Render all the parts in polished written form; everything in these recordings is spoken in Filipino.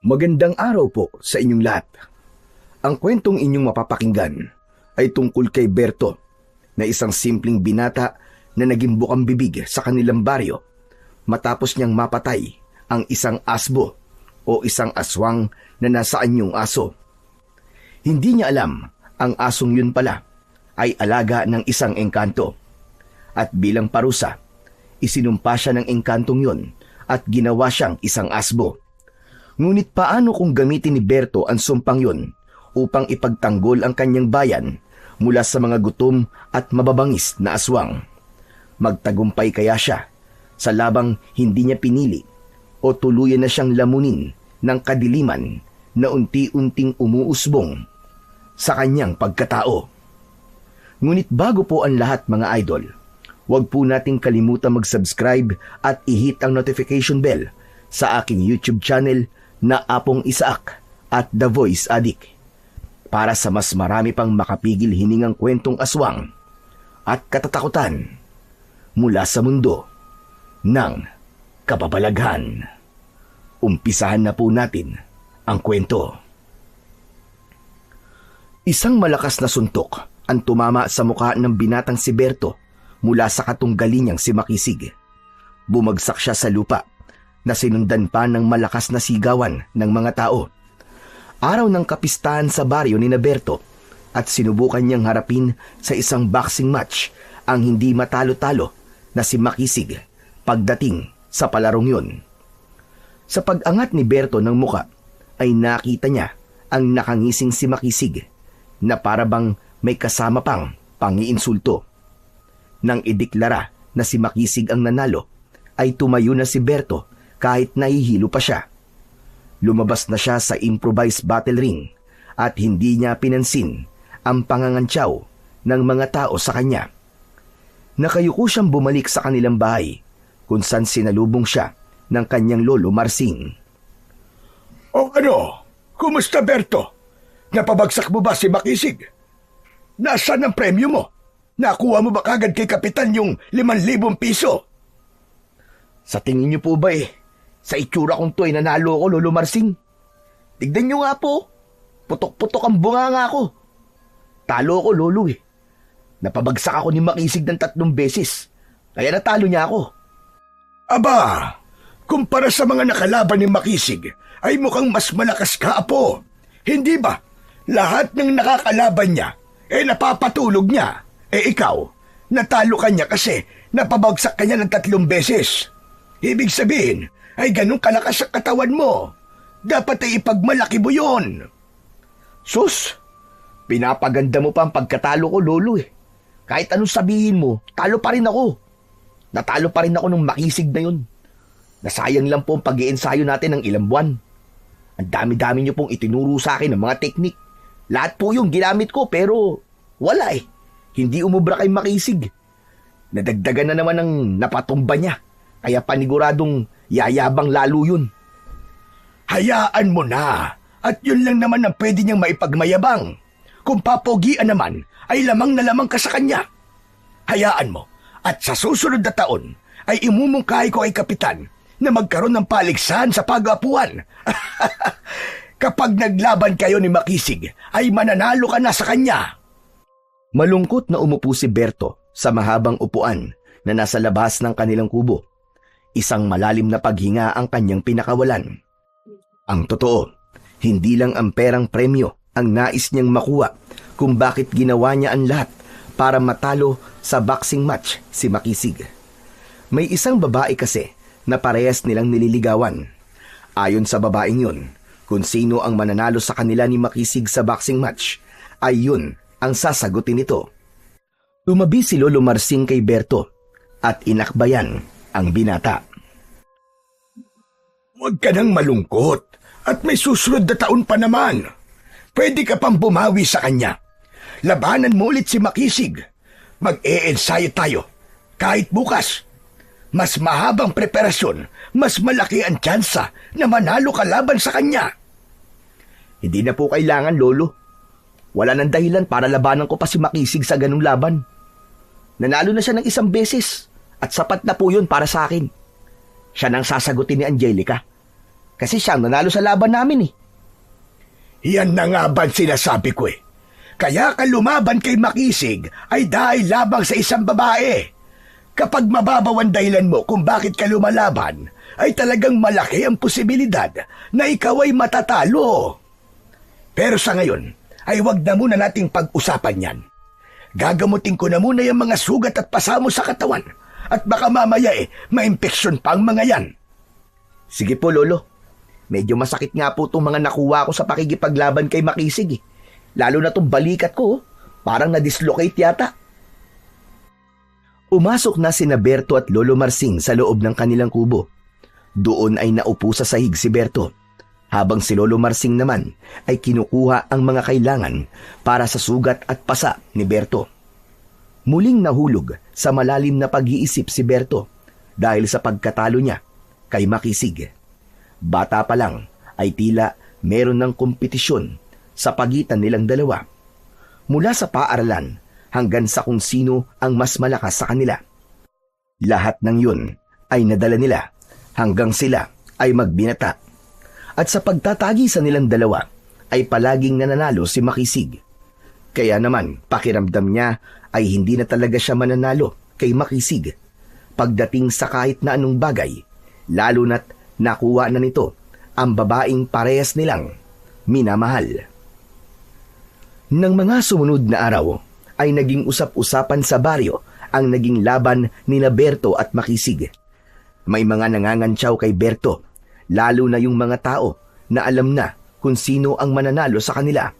Magandang araw po sa inyong lahat. Ang kwentong inyong mapapakinggan ay tungkol kay Berto, na isang simpleng binata na naging bukang bibig sa kanilang baryo matapos niyang mapatay ang isang asbo o isang aswang na nasa anyong aso. Hindi niya alam ang asong yun pala ay alaga ng isang engkanto. At bilang parusa, isinumpa siya ng engkantong yun at ginawa siyang isang asbo. Ngunit paano kung gamitin ni Berto ang sumpang yun upang ipagtanggol ang kanyang bayan mula sa mga gutom at mababangis na aswang? Magtagumpay kaya siya sa labang hindi niya pinili o tuluyan na siyang lamunin ng kadiliman na unti-unting umuusbong sa kanyang pagkatao? Ngunit bago po ang lahat mga idol, huwag po nating kalimutan mag-subscribe at i-hit ang notification bell sa aking YouTube channel na Apong Isaak at The Voice Addict para sa mas marami pang makapigil hiningang kwentong aswang at katatakutan mula sa mundo ng kababalaghan. Umpisahan na po natin ang kwento. Isang malakas na suntok ang tumama sa mukha ng binatang si Berto mula sa katunggali niyang si Makisig. Bumagsak siya sa lupa na sinundan pa ng malakas na sigawan ng mga tao. Araw ng kapistahan sa baryo ni Berto at sinubukan niyang harapin sa isang boxing match ang hindi matalo-talo na si Makisig pagdating sa palarong yun. Sa pag-angat ni Berto ng muka ay nakita niya ang nakangising si Makisig na parabang may kasama pang pangiinsulto. Nang ideklara na si Makisig ang nanalo, ay tumayo na si Berto kahit nahihilo pa siya. Lumabas na siya sa improvised battle ring at hindi niya pinansin ang pangangantyaw ng mga tao sa kanya. Nakayuko siyang bumalik sa kanilang bahay kung saan sinalubong siya ng kanyang lolo Marsing. O ano? Kumusta, Berto? Napabagsak mo ba si Makisig? Nasaan ang premyo mo? Nakuha mo ba kagad kay Kapitan yung 5,000 piso? Sa tingin niyo po ba sa itsura kong to ay nanalo ako, Lolo Marsing? Tignan niyo nga po. Putok-putok ang bunganga ko. Talo ako, Lolo Napabagsak ako ni Makisig ng 3 beses. Kaya natalo niya ako. Aba, kumpara sa mga nakalaban ni Makisig, ay mukhang mas malakas ka, Apo. Hindi ba? Lahat ng nakakalaban niya, napapatulog niya. Ikaw, natalo ka niya kasi napabagsak ka niya ng 3 beses. Ibig sabihin, ay ganun kalakas ang katawan mo. Dapat ay ipagmalaki mo yun. Sus, pinapaganda mo pa ang pagkatalo ko, Lolo Kahit anong sabihin mo, talo pa rin ako. Natalo pa rin ako nung Makisig na yun. Nasayang lang po ang pag-iensayo natin ng ilang buwan. Ang dami-dami niyo pong itinuro sa akin ng mga teknik. Lahat po yung ginamit ko pero wala Hindi umubra kay Makisig. Nadagdagan na naman ang napatumba niya. Kaya paniguradong yayabang lalo yun. Hayaan mo na. At yun lang naman ang pwede niyang maipagmayabang. Kung papogian naman, ay lamang na lamang ka sa kanya. Hayaan mo. At sa susunod na taon, ay imumungkahi ko kay Kapitan na magkaroon ng paligsahan sa pag-apuan. Kapag naglaban kayo ni Makisig, ay mananalo ka na sa kanya. Malungkot na umupo si Berto sa mahabang upuan na nasa labas ng kanilang kubo. Isang malalim na paghinga ang kanyang pinakawalan. Ang totoo, hindi lang ang perang premyo ang nais niyang makuha kung bakit ginawa niya ang lahat para matalo sa boxing match si Makisig. May isang babae kasi na parehas nilang nililigawan. Ayon sa babaeng yun, kung sino ang mananalo sa kanila ni Makisig sa boxing match, ay yun ang sasagutin nito. Tumabi si Lolo Marsing kay Berto at inakbayan ang binata. Huwag ka nang malungkot at may susunod na taon pa naman. Pwede ka pang bumawi sa kanya. Labanan mo ulit si Makisig. Mag-e-ensayo tayo. Kahit bukas. Mas mahabang preparasyon, mas malaki ang tsansa na manalo ka laban sa kanya. Hindi na po kailangan, Lolo. Wala nang dahilan para labanan ko pa si Makisig sa ganung laban. Nanalo na siya ng 1 beses at sapat na po yun para sa akin. Siya nang sasagutin ni Angelica. Kasi siya ang nanalo sa laban namin eh. Yan na nga ba sinasabi ko eh. Kaya ka lumaban kay Makisig ay dahil labang sa isang babae. Kapag mababaw ang dahilan mo kung bakit ka lumalaban, ay talagang malaki ang posibilidad na ikaw ay matatalo. Pero sa ngayon, ay wag na muna nating pag-usapan yan. Gagamutin ko na muna yung mga sugat at pasamo sa katawan at baka mamaya ma-impeksyon pa ang mga yan. Sige po, Lolo. Medyo masakit nga po itong mga nakuha ko sa pakikipaglaban kay Makisig eh. Lalo na itong balikat ko, parang na-dislocate yata. Umasok na sina Berto at Lolo Marsing sa loob ng kanilang kubo. Doon ay naupo sa sahig si Berto, habang si Lolo Marsing naman ay kinukuha ang mga kailangan para sa sugat at pasa ni Berto. Muling nahulog sa malalim na pag-iisip si Berto dahil sa pagkatalo niya kay Makisig. Bata pa lang ay tila meron ng kompetisyon sa pagitan nilang dalawa. Mula sa paaralan hanggang sa kung sino ang mas malakas sa kanila. Lahat ng yun ay nadala nila hanggang sila ay magbinata. At sa pagtatagisan nilang dalawa ay palaging nananalo si Makisig. Kaya naman pakiramdam niya ay hindi na talaga siya mananalo kay Makisig pagdating sa kahit na anong bagay, lalo na't nakuha na nito ang babaeng parehas nilang minamahal. Nang mga sumunod na araw ay naging usap-usapan sa baryo ang naging laban ni Berto at Makisig. May mga nangangantsaw kay Berto, lalo na yung mga tao na alam na kung sino ang mananalo sa kanila,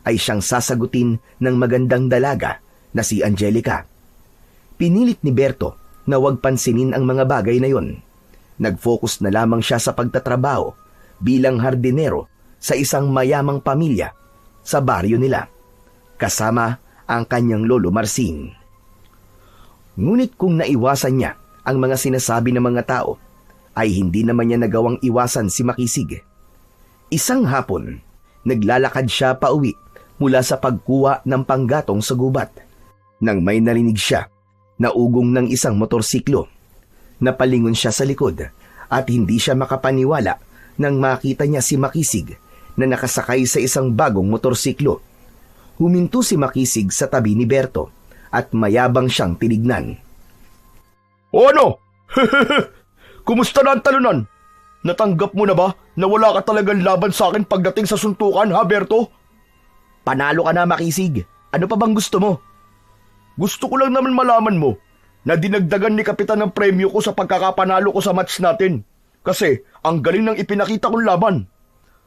ay siyang sasagutin ng magandang dalaga na si Angelica. Pinilit ni Berto na huwag pansinin ang mga bagay na yon. Nag-focus na lamang siya sa pagtatrabaho bilang hardinero sa isang mayamang pamilya sa baryo nila, kasama ang kanyang Lolo Marsing. Ngunit kung naiwasan niya ang mga sinasabi ng mga tao, ay hindi naman niya nagawang iwasan si Makisig. Isang hapon, naglalakad siya pauwi mula sa pagkuha ng panggatong sa gubat, nang may narinig siya na ugong ng isang motorsiklo. Napalingon siya sa likod at hindi siya makapaniwala nang makita niya si Makisig na nakasakay sa isang bagong motorsiklo. Huminto si Makisig sa tabi ni Berto at mayabang siyang tinignan. O ano? Kumusta na ang talunan? Natanggap mo na ba na wala ka talagang laban sa akin pagdating sa suntukan, ha, Berto? Panalo ka na, Makisig. Ano pa bang gusto mo? Gusto ko lang naman malaman mo na dinagdagan ni Kapitan ng premyo ko sa pagkakapanalo ko sa match natin. Kasi ang galing ng ipinakita kong laban.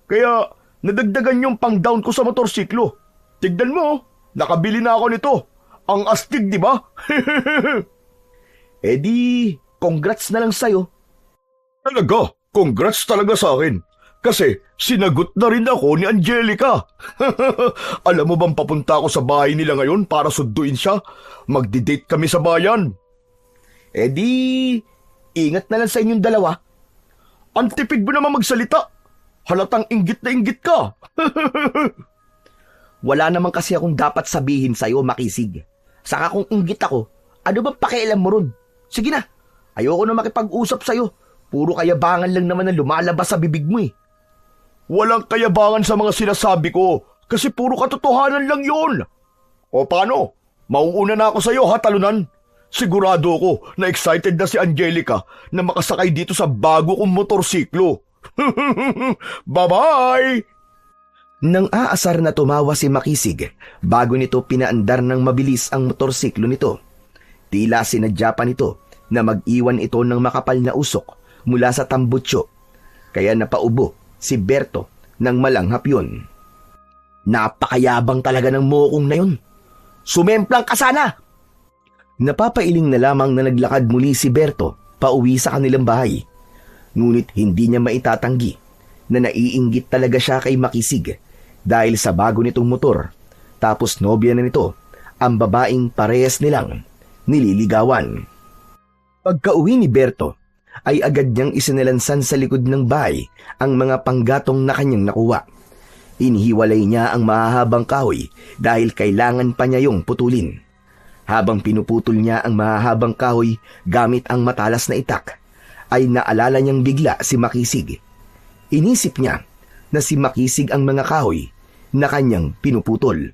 Kaya nadagdagan yung pang-down ko sa motorsiklo. Tignan mo, nakabili na ako nito. Ang astig, di ba? Eh di, congrats na lang sa'yo. Talaga, congrats talaga sa akin. Kasi sinagot na rin ako ni Angelica. Alam mo bang papunta ako sa bahay nila ngayon para sunduin siya? Magdi-date kami sa bayan. Eh di, ingat na lang sa inyong dalawa. Ang tipid mo naman magsalita. Halatang inggit na inggit ka. Wala naman kasi akong dapat sabihin sa'yo, Makisig. Saka kung inggit ako, ano bang pakialam mo ron? Sige na, ayoko na makipag-usap sa'yo. Puro kayabangan lang naman ang lumalabas sa bibig mo eh. Walang kayabangan sa mga sinasabi ko kasi puro katotohanan lang yun. O paano? Mauuna na ako sa'yo, ha, talunan? Sigurado ko na excited na si Angelica na makasakay dito sa bago kong motorsiklo. Bye-bye! Nang aasar na tumawa si Makisig bago nito pinaandar ng mabilis ang motorsiklo nito. Tila sinadya pa nito na mag-iwan ito ng makapal na usok mula sa tambutso. Kaya napaubo si Berto ng malanghap yun. Napakayabang talaga ng mokong na yun. Sumemplang ka sana! Napapailing na lamang na naglakad muli si Berto pauwi sa kanilang bahay. Ngunit hindi niya maitatanggi na naiinggit talaga siya kay Makisig dahil sa bago nitong motor, tapos nobya na nito ang babaeng parehas nilang nililigawan. Pagka-uwi ni Berto, ay agad niyang isinilansan sa likod ng bahay ang mga panggatong na kanyang nakuha. Inihiwalay niya ang mahahabang kahoy dahil kailangan pa niya yung putulin. Habang pinuputol niya ang mahahabang kahoy gamit ang matalas na itak, ay naalala niyang bigla si Makisig. Inisip niya na si Makisig ang mga kahoy na kanyang pinuputol.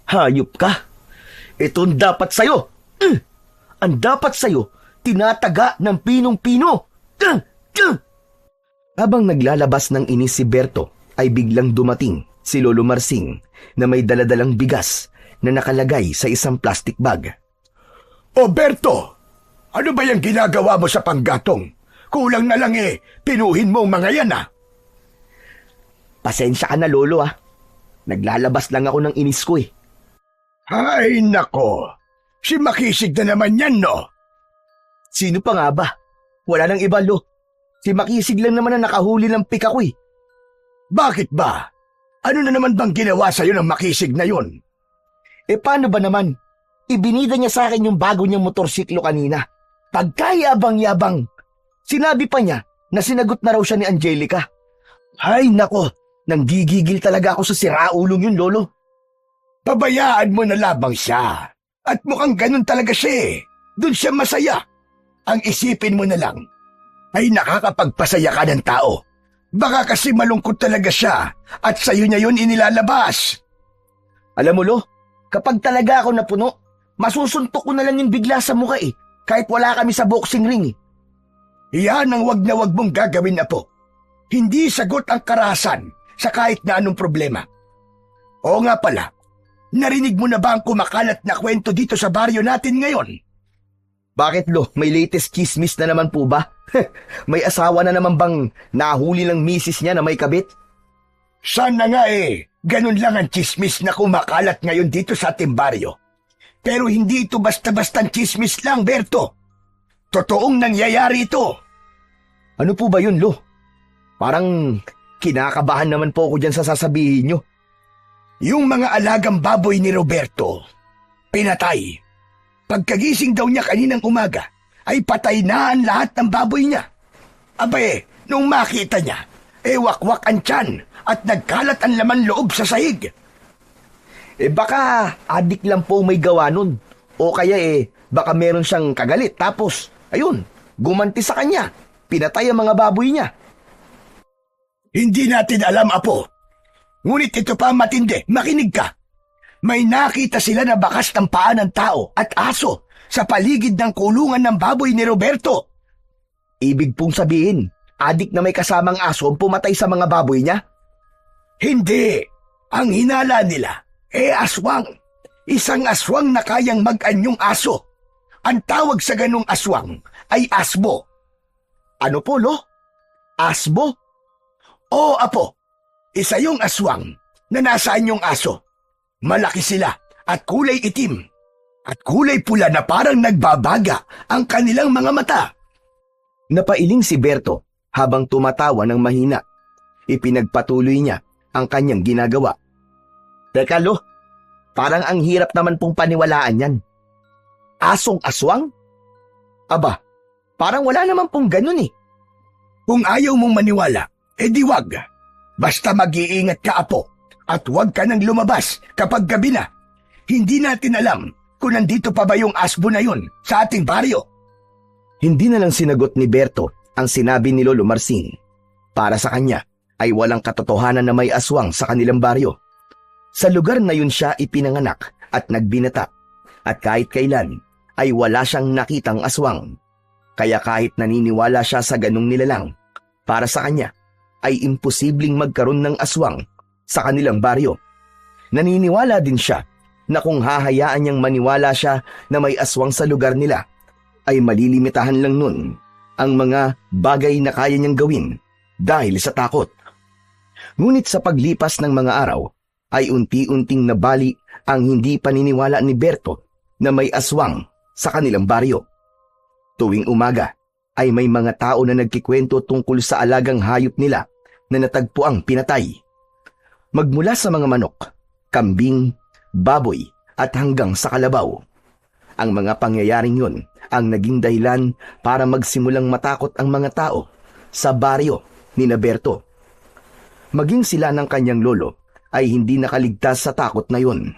Hayop ka! Ito ang dapat sa'yo! Ang dapat sa'yo, tinataga ng pinong-pino! Habang naglalabas ng inis si Berto, ay biglang dumating si Lolo Marsing na may daladalang bigas na nakalagay sa isang plastic bag. O Berto, ano ba yung ginagawa mo sa panggatong? Kulang na lang pinuhin mo ang mga yan Pasensya ka na, Lolo Naglalabas lang ako ng inis ko Ay nako, si Makisig na naman yan no? Sino pa nga ba? Wala nang iba, Lo. Si Makisig lang naman ang nakahuli ng pika ko Bakit ba? Ano na naman bang ginawa sa'yo ng Makisig na yun? Paano ba naman? Ibinida niya sa akin yung bago niyang motorsiklo kanina. Pagkayabang-yabang. Sinabi pa niya na sinagot na raw siya ni Angelica. Ay nako, nanggigigil talaga ako sa siraulong yun, Lolo. Pabayaan mo na labang siya. At mukhang ganun talaga siya Doon siya masaya. Ang isipin mo na lang ay nakakapagpasaya ka ng tao. Baka kasi malungkot talaga siya at sa'yo niya yun inilalabas. Alam mo, Lo, kapag talaga ako napuno, masusuntok ko na lang yung bigla sa mukha kahit wala kami sa boxing ring Yan ang wag na wag mong gagawin, Apo. Hindi sagot ang karahasan sa kahit na anong problema. Oo nga pala, narinig mo na ba ang kumakalat na kwento dito sa baryo natin ngayon? Bakit, Lo? May latest chismis na naman po ba? May asawa na naman bang nahuli ng misis niya na may kabit? Sana nga ganun lang ang chismis na kumakalat ngayon dito sa ating baryo. Pero hindi ito basta-bastang chismis lang, Berto. Totoong nangyayari ito. Ano po ba yun, Lo? Parang kinakabahan naman po ako dyan sa sasabihin nyo. Yung mga alagang baboy ni Roberto, pinatay. Pagkagising daw niya kaninang umaga, ay patay na ang lahat ng baboy niya. Abay, nung makita niya, wakwak ang tiyan at nagkalat ang laman loob sa sahig. Baka adik lang po may gawa nun. O kaya baka meron siyang kagalit tapos, ayun, gumanti sa kanya. Pinatay ang mga baboy niya. Hindi natin alam, Apo. Ngunit ito pa matindi, makinig ka. May nakita sila na bakas ng paa ng tao at aso sa paligid ng kulungan ng baboy ni Roberto. Ibig pong sabihin, adik na may kasamang aso ang pumatay sa mga baboy niya? Hindi. Ang hinala nila, aswang. Isang aswang na kayang mag-anyong aso. Ang tawag sa ganung aswang ay asbo. Ano po, Lo? Asbo? Oo, Apo. Isa yung aswang na nasa anyong aso. Malaki sila at kulay itim. At kulay pula na parang nagbabaga ang kanilang mga mata. Napailing si Berto habang tumatawa ng mahina. Ipinagpatuloy niya ang kanyang ginagawa. Teka, Lo. Parang ang hirap naman pong paniwalaan yan. Asong aswang? Aba, parang wala naman pong ganun Kung ayaw mong maniwala, di wag. Basta mag-iingat ka, Apo. At huwag ka nang lumabas kapag gabi na. Hindi natin alam kung nandito pa ba yung asbo na yun sa ating baryo. Hindi na lang sinagot ni Berto ang sinabi ni Lolo Marsing. Para sa kanya ay walang katotohanan na may aswang sa kanilang baryo. Sa lugar na yun siya ipinanganak at nagbinata. At kahit kailan ay wala siyang nakitang aswang. Kaya kahit naniniwala siya sa ganung nilalang, para sa kanya ay imposibleng magkaroon ng aswang sa kanilang baryo. Naniniwala din siya na kung hahayaan niyang maniwala siya na may aswang sa lugar nila, ay malilimitahan lang nun ang mga bagay na kaya niyang gawin dahil sa takot. Ngunit sa paglipas ng mga araw, ay unti-unting nabali ang hindi paniniwala ni Berto na may aswang sa kanilang baryo. Tuwing umaga, ay may mga tao na nagkikwento tungkol sa alagang hayop nila na natagpuang pinatay. Magmula sa mga manok, kambing, baboy at hanggang sa kalabaw. Ang mga pangyayaring yun ang naging dahilan para magsimulang matakot ang mga tao sa baryo ni Berto. Maging sila ng kanyang lolo ay hindi nakaligtas sa takot na yun.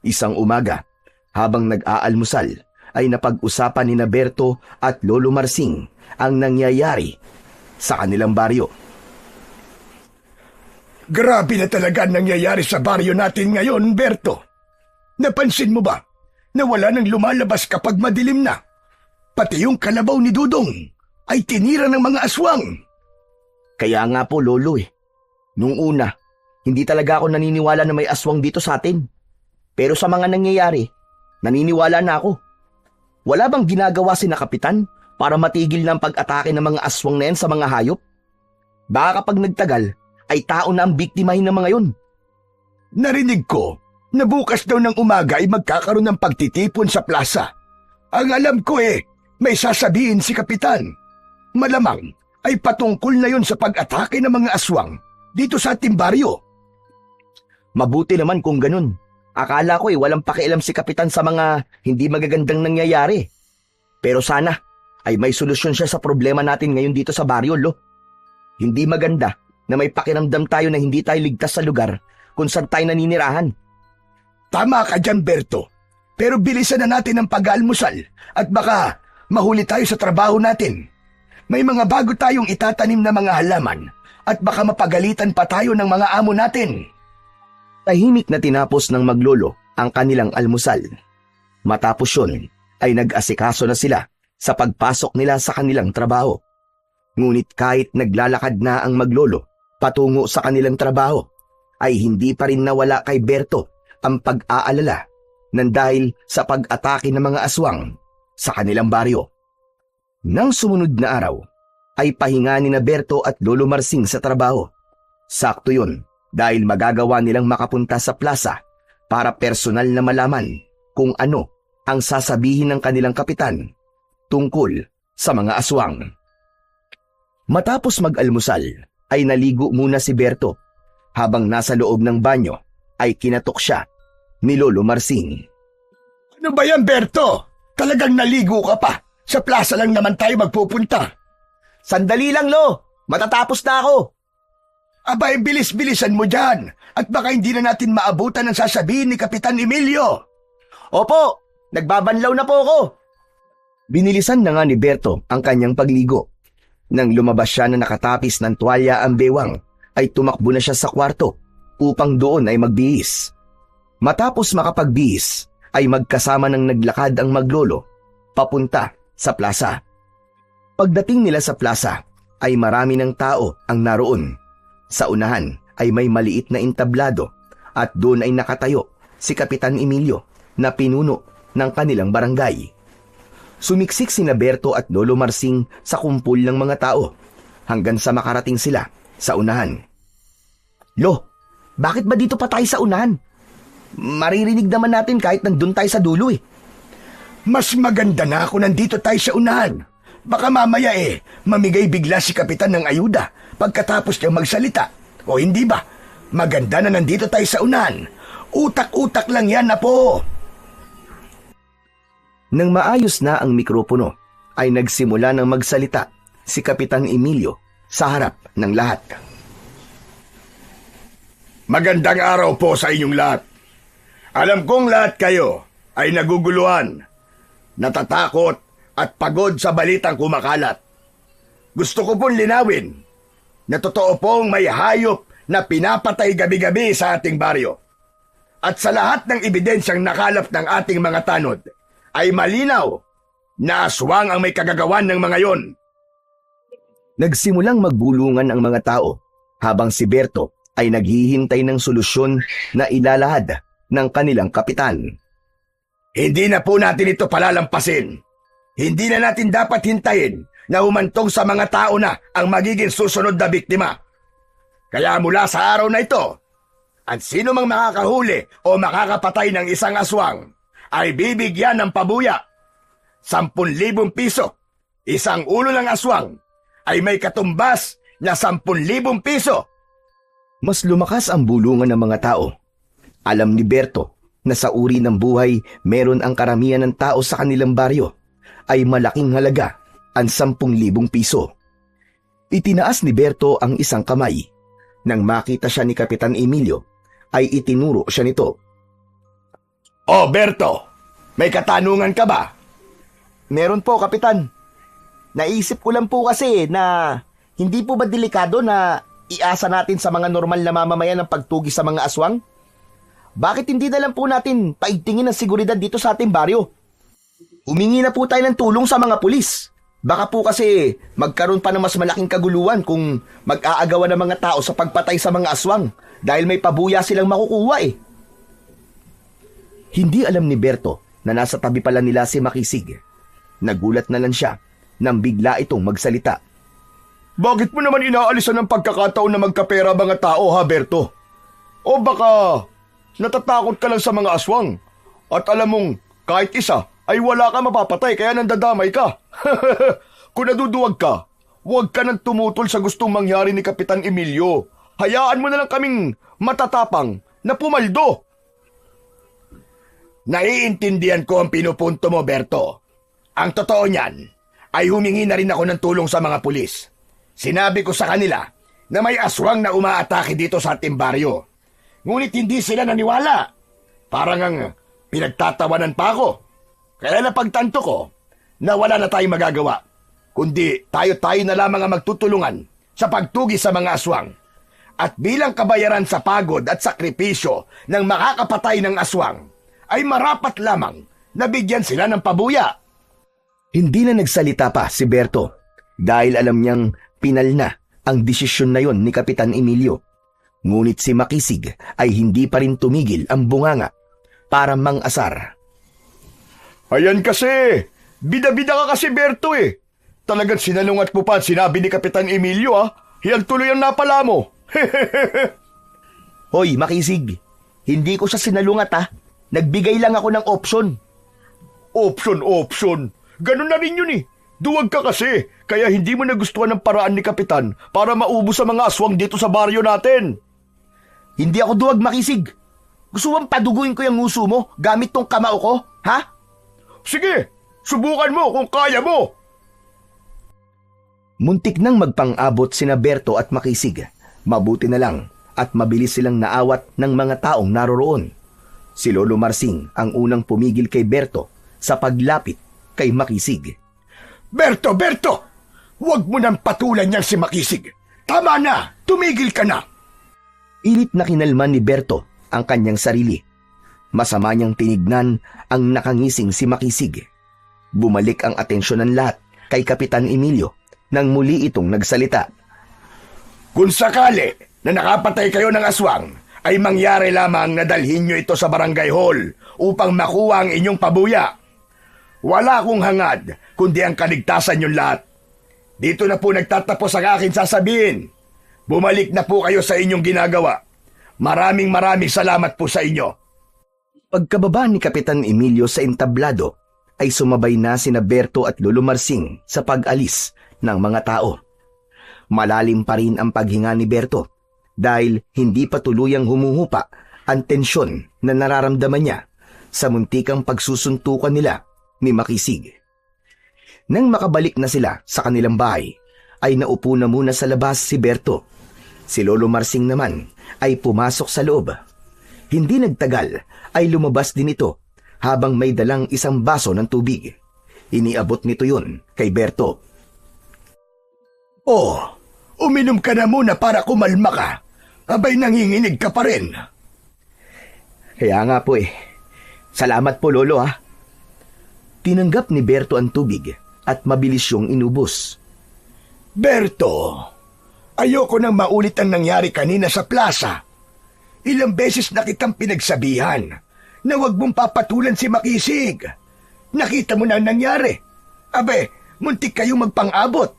Isang umaga, habang nag-aalmusal, ay napag-usapan ni Berto at Lolo Marsing ang nangyayari sa kanilang baryo. Grabe na talaga ang nangyayari sa baryo natin ngayon, Berto. Napansin mo ba na wala nang lumalabas kapag madilim na? Pati yung kalabaw ni Dudong ay tinira ng mga aswang. Kaya nga po, Lolo eh. Nung una, hindi talaga ako naniniwala na may aswang dito sa atin. Pero sa mga nangyayari, naniniwala na ako. Wala bang ginagawa si na Kapitan para matigil ng pag-atake ng mga aswang na yan sa mga hayop? Baka kapag nagtagal, ay tao na ang biktimahin ng mga yun. Narinig ko na bukas daw ng umaga ay magkakaroon ng pagtitipon sa plaza. Ang alam ko may sasabihin si Kapitan. Malamang ay patungkol na yun sa pag-atake ng mga aswang dito sa ating baryo. Mabuti naman kung ganun. Akala ko walang pakialam si Kapitan sa mga hindi magagandang nangyayari. Pero sana ay may solusyon siya sa problema natin ngayon dito sa baryo, Lo. Hindi maganda na may pakiramdam tayo na hindi tayo ligtas sa lugar kung saan tayo naninirahan. Tama ka dyan, Berto. Pero bilisan na natin ang pag-aalmusal at baka mahuli tayo sa trabaho natin. May mga bago tayong itatanim na mga halaman at baka mapagalitan pa tayo ng mga amo natin. Tahimik na tinapos ng maglolo ang kanilang almusal. Matapos yun, ay nag-asikaso na sila sa pagpasok nila sa kanilang trabaho. Ngunit kahit naglalakad na ang maglolo patungo sa kanilang trabaho, ay hindi pa rin nawala kay Berto ang pag-aalala nang dahil sa pag-atake ng mga aswang sa kanilang baryo. Nang sumunod na araw, ay pahinga ni na Berto at Lolo Marsing sa trabaho. Sakto yun dahil magagawa nilang makapunta sa plaza para personal na malaman kung ano ang sasabihin ng kanilang kapitan tungkol sa mga aswang. Matapos mag-almusal, ay naligo muna si Berto. Habang nasa loob ng banyo, ay kinatok siya ni Lolo Marsing. Ano ba yan, Berto? Talagang naligo ka pa? Sa plaza lang naman tayo magpupunta. Sandali lang, Lo. Matatapos na ako. Abay, bilis-bilisan mo dyan. At baka hindi na natin maabutan ang sasabihin ni Kapitan Emilio. Opo, nagbabanlaw na po ako. Binilisan na nga ni Berto ang kanyang pagligo. Nang lumabas siya na nakatapis ng tuwalya ang bewang, ay tumakbo na siya sa kwarto upang doon ay magbihis. Matapos makapagbihis, ay magkasama ng naglakad ang maglolo papunta sa plaza. Pagdating nila sa plaza, ay marami ng tao ang naroon. Sa unahan ay may maliit na entablado at doon ay nakatayo si Kapitan Emilio na pinuno ng kanilang barangay. Sumiksik sina Berto at Lolo Marsing sa kumpul ng mga tao hanggang sa makarating sila sa unahan. Lo, bakit ba dito pa tayo sa unahan? Maririnig naman natin kahit nandun tayo sa dulo eh. Mas maganda na ako nandito tayo sa unahan. Baka mamaya mamigay bigla si Kapitan ng ayuda pagkatapos niyang magsalita. O hindi ba? Maganda na nandito tayo sa unahan. Utak-utak lang yan na po. Nang maayos na ang mikropono, ay nagsimula ng magsalita si Kapitan Emilio sa harap ng lahat. Magandang araw po sa inyong lahat. Alam kong lahat kayo ay naguguluhan, natatakot at pagod sa balitang kumakalat. Gusto ko pong linawin na totoo pong may hayop na pinapatay gabi-gabi sa ating baryo. At sa lahat ng ebidensyang nakalap ng ating mga tanod, ay malinaw na aswang ang may kagagawan ng mga yon. Nagsimulang magbulungan ang mga tao habang si Berto ay naghihintay ng solusyon na ilalahad ng kanilang kapitan. Hindi na po natin ito palalampasin. Hindi na natin dapat hintayin na humantong sa mga tao na ang magiging susunod na biktima. Kaya mula sa araw na ito, at sino mang makakahuli o makakapatay ng isang aswang ay bibigyan ng pabuya. 10,000 piso. Isang ulo ng aswang ay may katumbas na 10,000 piso. Mas lumakas ang bulungan ng mga tao. Alam ni Berto na sa uri ng buhay meron ang karamihan ng tao sa kanilang baryo ay malaking halaga ang 10,000 piso. Itinaas ni Berto ang isang kamay. Nang makita siya ni Kapitan Emilio, ay itinuro siya nito. Oh, Berto, may katanungan ka ba? Meron po, Kapitan. Naisip ko lang po kasi na Hindi po ba delikado na iasa natin sa mga normal na mamamayan ng pagtugi sa mga aswang? Bakit hindi na lang po natin paigtingin ang seguridad dito sa ating baryo? Humingi na po tayo ng tulong sa mga pulis. Baka po kasi magkaroon pa ng mas malaking kaguluhan kung mag-aagawan ng mga tao sa pagpatay sa mga aswang dahil may pabuya silang makukuha eh. Hindi alam ni Berto na nasa tabi pala nila si Makisig. Nagulat na lang siya nang bigla itong magsalita. Bakit mo naman inaalisan ng pagkakataon na magkapera mga tao, ha, Berto? O baka natatakot ka lang sa mga aswang at alam mong kahit isa ay wala ka mapapatay kaya nandadamay ka. Kung naduduwag ka, huwag ka nang tumutol sa gustong mangyari ni Kapitan Emilio. Hayaan mo na lang kaming matatapang na pumaldo. Naiintindihan ko ang pinupunto mo, Berto. Ang totoo niyan ay humingi na rin ako ng tulong sa mga pulis. Sinabi ko sa kanila na may aswang na umaatake dito sa ating baryo. Ngunit hindi sila naniwala. Parang ang pinagtatawanan pa ako. Kaya napagtanto ko na wala na tayong magagawa. Kundi tayo-tayo na lamang ang magtutulungan sa pagtugi sa mga aswang. At bilang kabayaran sa pagod at sakripisyo ng makakapatay ng aswang, ay marapat lamang na bigyan sila ng pabuya. Hindi na nagsalita pa si Berto dahil alam niyang pinal na ang desisyon na yon ni Kapitan Emilio. Ngunit si Makisig ay hindi pa rin tumigil ang bunganga para mang-asar. Ayan kasi, bida-bida ka kasi, Berto eh. Talagang sinalungat mo pa at sinabi ni Kapitan Emilio yan tuloy ang napala mo. Hoy, Makisig, hindi ko siya sinalungat Nagbigay lang ako ng opsyon. Option. Ganun na rin yun eh. Duwag ka kasi, kaya hindi mo nagustuhan ng paraan ni Kapitan para maubos sa mga aswang dito sa baryo natin. Hindi ako duwag, Makisig. Gusto mong paduguin ko yung nguso mo gamit tong kamao ko, ha? Sige, subukan mo kung kaya mo. Muntik nang magpang-abot sina Berto at Makisig. Mabuti na lang at mabilis silang naawat ng mga taong naroroon. Si Lolo Marsing ang unang pumigil kay Berto sa paglapit kay Makisig. Berto! Huwag mo nang patulan niyang si Makisig. Tama na! Tumigil ka na! Ilit na kinalman ni Berto ang kanyang sarili. Masama niyang tinignan ang nakangising si Makisig. Bumalik ang atensyon ng lahat kay Kapitan Emilio nang muli itong nagsalita. Kung sakali na nakapatay kayo ng aswang, ay mangyari lamang na dalhin nyo ito sa barangay hall upang makuha ang inyong pabuya. Wala akong hangad, kundi ang kaligtasan nyo lahat. Dito na po nagtatapos ang aking sasabihin. Bumalik na po kayo sa inyong ginagawa. Maraming salamat po sa inyo. Pagkababa ni Kapitan Emilio sa entablado, ay sumabay na sina Berto at Lolo Marsing sa pag-alis ng mga tao. Malalim pa rin ang paghinga ni Berto dahil hindi pa tuluyang humuhupa ang tensyon na nararamdaman niya sa muntikang pagsusuntukan nila ni Makisig. Nang makabalik na sila sa kanilang bahay, ay naupo na muna sa labas si Berto. Si Lolo Marsing naman ay pumasok sa loob. Hindi nagtagal ay lumabas din ito habang may dalang isang baso ng tubig. Iniabot nito yun kay Berto. Oh, uminom ka na muna para kumalma ka. Abay nanginginig ka pa rin. Kaya nga po Salamat po, Lolo Tinanggap ni Berto ang tubig at mabilis siyong inubos. Berto, ayoko nang maulit ang nangyari kanina sa plaza. Ilang beses na kitang pinagsabihan na huwag mong papatulan si Makisig. Nakita mo na ang nangyari. Abe, muntik kayong magpang-abot.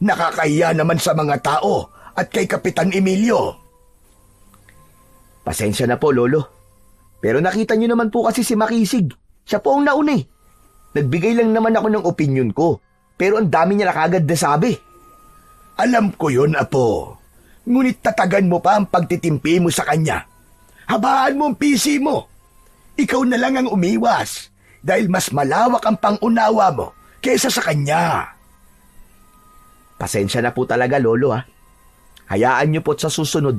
Nakakahiya naman sa mga tao at kay Kapitan Emilio. Pasensya na po, Lolo. Pero nakita niyo naman po kasi si Makisig. Siya po ang nauna Nagbigay lang naman ako ng opinion ko. Pero ang dami niya na kagad nasabi. Alam ko yun, Apo. Ngunit tatagan mo pa ang pagtitimpi mo sa kanya. Habaan mo ang PC mo. Ikaw na lang ang umiwas dahil mas malawak ang pangunawa mo kaysa sa kanya. Pasensya na po talaga, Lolo Hayaan niyo po sa susunod.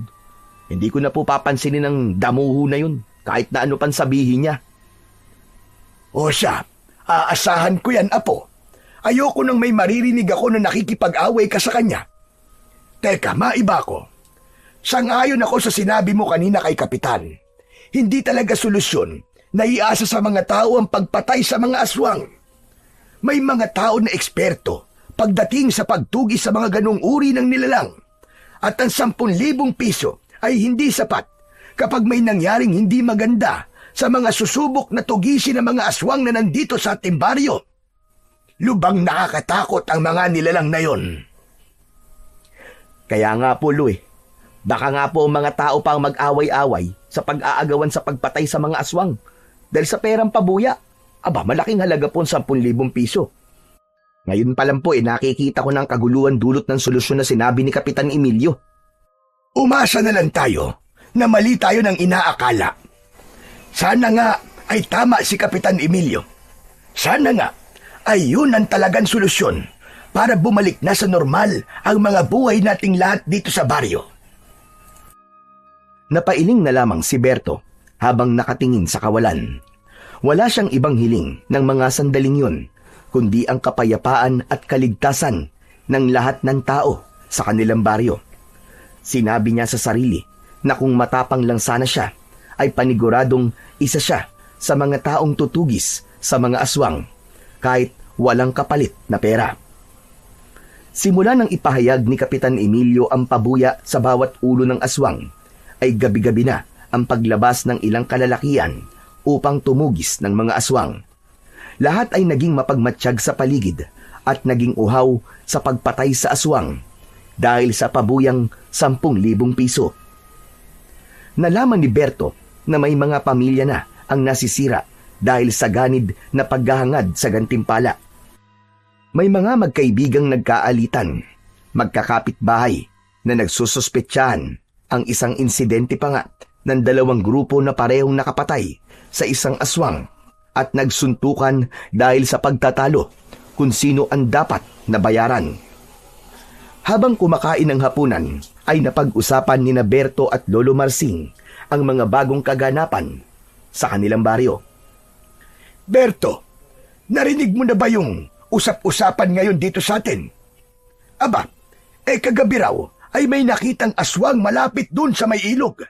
Hindi ko na po papansinin ang damuho na yun kahit na ano pang sabihin niya. O siya, aasahan ko yan, Apo. Ayoko nang may maririnig ako na nakikipag-away ka sa kanya. Teka, maiba ko. Sang-ayon ako sa sinabi mo kanina kay Kapitan. Hindi talaga solusyon na iasa sa mga tao ang pagpatay sa mga aswang. May mga tao na eksperto pagdating sa pagtugis sa mga ganong uri ng nilalang. At ang 10,000 piso ay hindi sapat kapag may nangyaring hindi maganda sa mga susubok na tugisin ng mga aswang na nandito sa ating baryo. Lubang nakakatakot ang mga nilalang na yon. Kaya nga po, Lu, baka nga po ang mga tao pang mag-away-away sa pag-aagawan sa pagpatay sa mga aswang. Dahil sa perang pabuya, malaking halaga po ang 10,000 piso. Ngayon pa lang po nakikita ko ng kaguluhan dulot ng solusyon na sinabi ni Kapitan Emilio. Umasa na lang tayo na mali tayo ng inaakala. Sana nga ay tama si Kapitan Emilio. Sana nga ay yun ang talagang solusyon para bumalik na sa normal ang mga buhay nating lahat dito sa baryo. Napailing na lamang si Berto habang nakatingin sa kawalan. Wala siyang ibang hiling ng mga sandaling yun, kundi ang kapayapaan at kaligtasan ng lahat ng tao sa kanilang baryo. Sinabi niya sa sarili na kung matapang lang sana siya, ay paniguradong isa siya sa mga taong tutugis sa mga aswang, kahit walang kapalit na pera. Simula nang ipahayag ni Kapitan Emilio ang pabuya sa bawat ulo ng aswang, ay gabi-gabi na ang paglabas ng ilang kalalakian upang tumugis ng mga aswang. Lahat ay naging mapagmatsyag sa paligid at naging uhaw sa pagpatay sa aswang dahil sa pabuyang 10,000 piso. Nalaman ni Berto na may mga pamilya na ang nasisira dahil sa ganid na paghahangad sa gantimpala. May mga magkaibigang nagkaalitan, magkakapitbahay na nagsususpetsahan ang isang insidente pa nga ng 2 grupo na parehong nakapatay sa isang aswang at nagsuntukan dahil sa pagtatalo kung sino ang dapat na bayaran. Habang kumakain ng hapunan, ay napag-usapan ni Berto at Lolo Marsing ang mga bagong kaganapan sa kanilang baryo. Berto, narinig mo na ba yung usap-usapan ngayon dito sa atin? Kagabi raw ay may nakitang aswang malapit dun sa may ilog.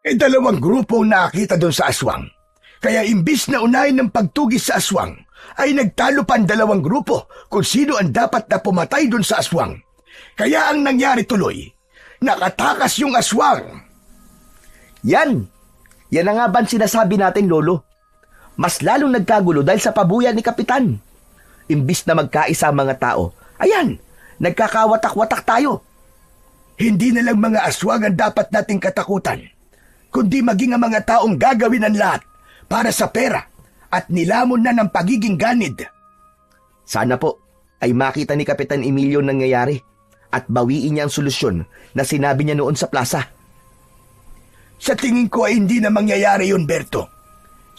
2 grupo nakita dun sa aswang. Kaya imbis na unahin ng pagtugis sa aswang, ay nagtalo pa ang 2 grupo kung sino ang dapat na pumatay dun sa aswang. Kaya ang nangyari tuloy, nakatakas yung aswang. Yan na nga ba sinasabi natin, Lolo? Mas lalong nagkagulo dahil sa pabuya ni Kapitan. Imbis na magkaisa ang mga tao, ayan, nagkakawatak-watak tayo. Hindi na lang mga aswang ang dapat nating katakutan, kundi maging ang mga taong gagawin ang lahat para sa pera at nilamon na ng pagiging ganid. Sana po ay makita ni Kapitan Emilio nangyayari at bawiin niya ang solusyon na sinabi niya noon sa plaza. Sa tingin ko ay hindi na mangyayari yun, Berto.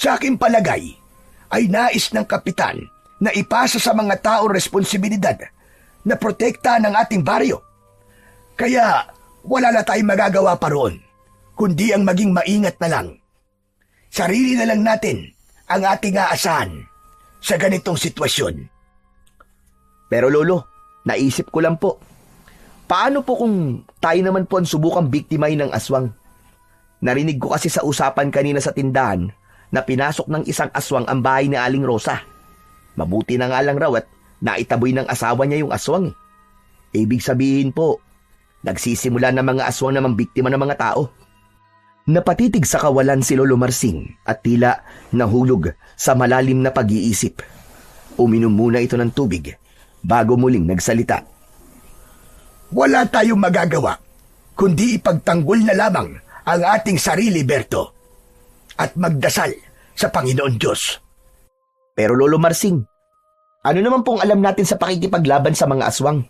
Sa aking palagay, ay nais ng kapitan na ipasa sa mga tao responsibilidad na protektahan ang ating baryo. Kaya wala na tayong magagawa pa roon, kundi ang maging maingat na lang. Sarili na lang natin ang ating aasahan sa ganitong sitwasyon. Pero Lolo, naisip ko lang po, paano po kung tayo naman po ang subukang biktimahin ng aswang? Narinig ko kasi sa usapan kanina sa tindahan na pinasok ng isang aswang ang bahay ni Aling Rosa. Mabuti na nga lang raw at naitaboy ng asawa niya yung aswang. Ibig sabihin po, nagsisimula ng mga aswang na mangbiktima ng mga tao. Napatitig sa kawalan si Lolo Marsing at tila nahulog sa malalim na pag-iisip. Uminom muna ito ng tubig bago muling nagsalita. Wala tayong magagawa, kundi ipagtanggol na lamang ang ating sarili, Berto, at magdasal sa Panginoon Diyos. Pero Lolo Marsing, ano naman pong alam natin sa pakikipaglaban sa mga aswang?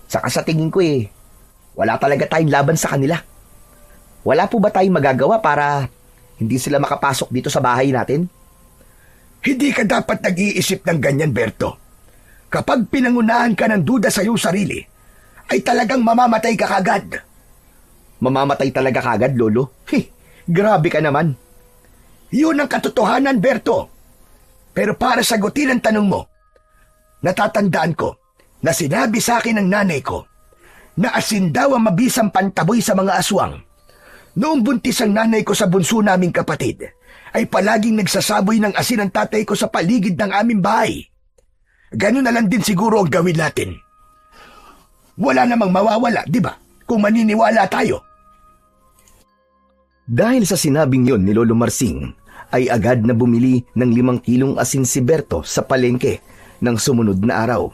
Saka sa tingin ko wala talaga tayong laban sa kanila. Wala po ba tayong magagawa para hindi sila makapasok dito sa bahay natin? Hindi ka dapat nag-iisip ng ganyan, Berto. Kapag pinangunahan ka ng duda sa iyong sarili, ay talagang mamamatay ka kagad. Mamamatay talaga kagad, Lolo? Grabe ka naman. Yun ang katotohanan, Berto. Pero para sagutin ang tanong mo, natatandaan ko na sinabi sa akin ng nanay ko na asin daw ang mabisang pantaboy sa mga aswang. Noong buntis ang nanay ko sa bunso naming kapatid, ay palaging nagsasaboy ng asin ang tatay ko sa paligid ng aming bahay. Ganun na lang din siguro ang gawin natin. Wala namang mawawala, di ba? Kung maniniwala tayo. Dahil sa sinabing yon ni Lolo Marsing, ay agad na bumili ng 5 kilong asin si Berto sa palengke ng sumunod na araw.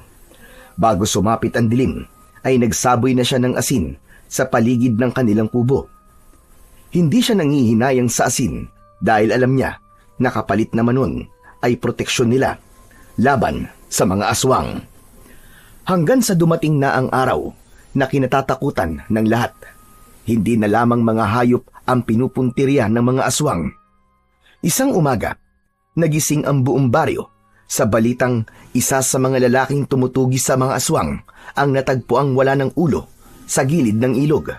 Bago sumapit ang dilim, ay nagsaboy na siya ng asin sa paligid ng kanilang kubo. Hindi siya nangihinayang sa asin dahil alam niya na kapalit naman nun ay proteksyon nila laban sa mga aswang. Hanggang sa dumating na ang araw na kinatatakutan ng lahat. Hindi na lamang mga hayop ang pinupuntirya ng mga aswang. Isang umaga, nagising ang buong baryo sa balitang isa sa mga lalaking tumutugi sa mga aswang ang natagpuang wala ng ulo sa gilid ng ilog.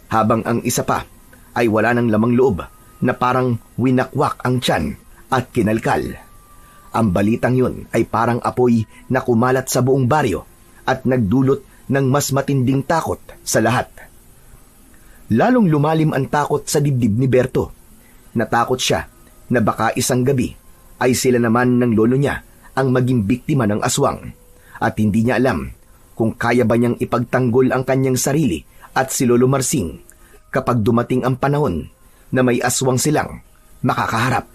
Habang ang isa pa ay wala ng lamang loob na parang winakwak ang tiyan at kinalkal. Ang balitang yun ay parang apoy na kumalat sa buong baryo at nagdulot ng mas matinding takot sa lahat. Lalong lumalim ang takot sa dibdib ni Berto. Natakot siya na baka isang gabi ay sila naman ng lolo niya ang maging biktima ng aswang at hindi niya alam kung kaya ba niyang ipagtanggol ang kanyang sarili at si Lolo Marsing kapag dumating ang panahon na may aswang silang makakaharap.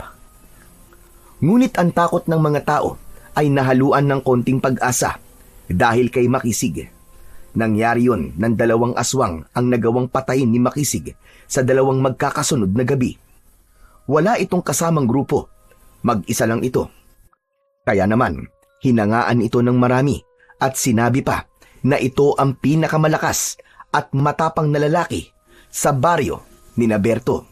Ngunit ang takot ng mga tao ay nahaluan ng konting pag-asa dahil kay Makisig. Nangyari yun ng 2 aswang ang nagawang patayin ni Makisig sa 2 magkakasunod na gabi. Wala itong kasamang grupo, mag-isa lang ito. Kaya naman, hinangaan ito ng marami at sinabi pa na ito ang pinakamalakas at matapang na lalaki sa baryo ni Berto.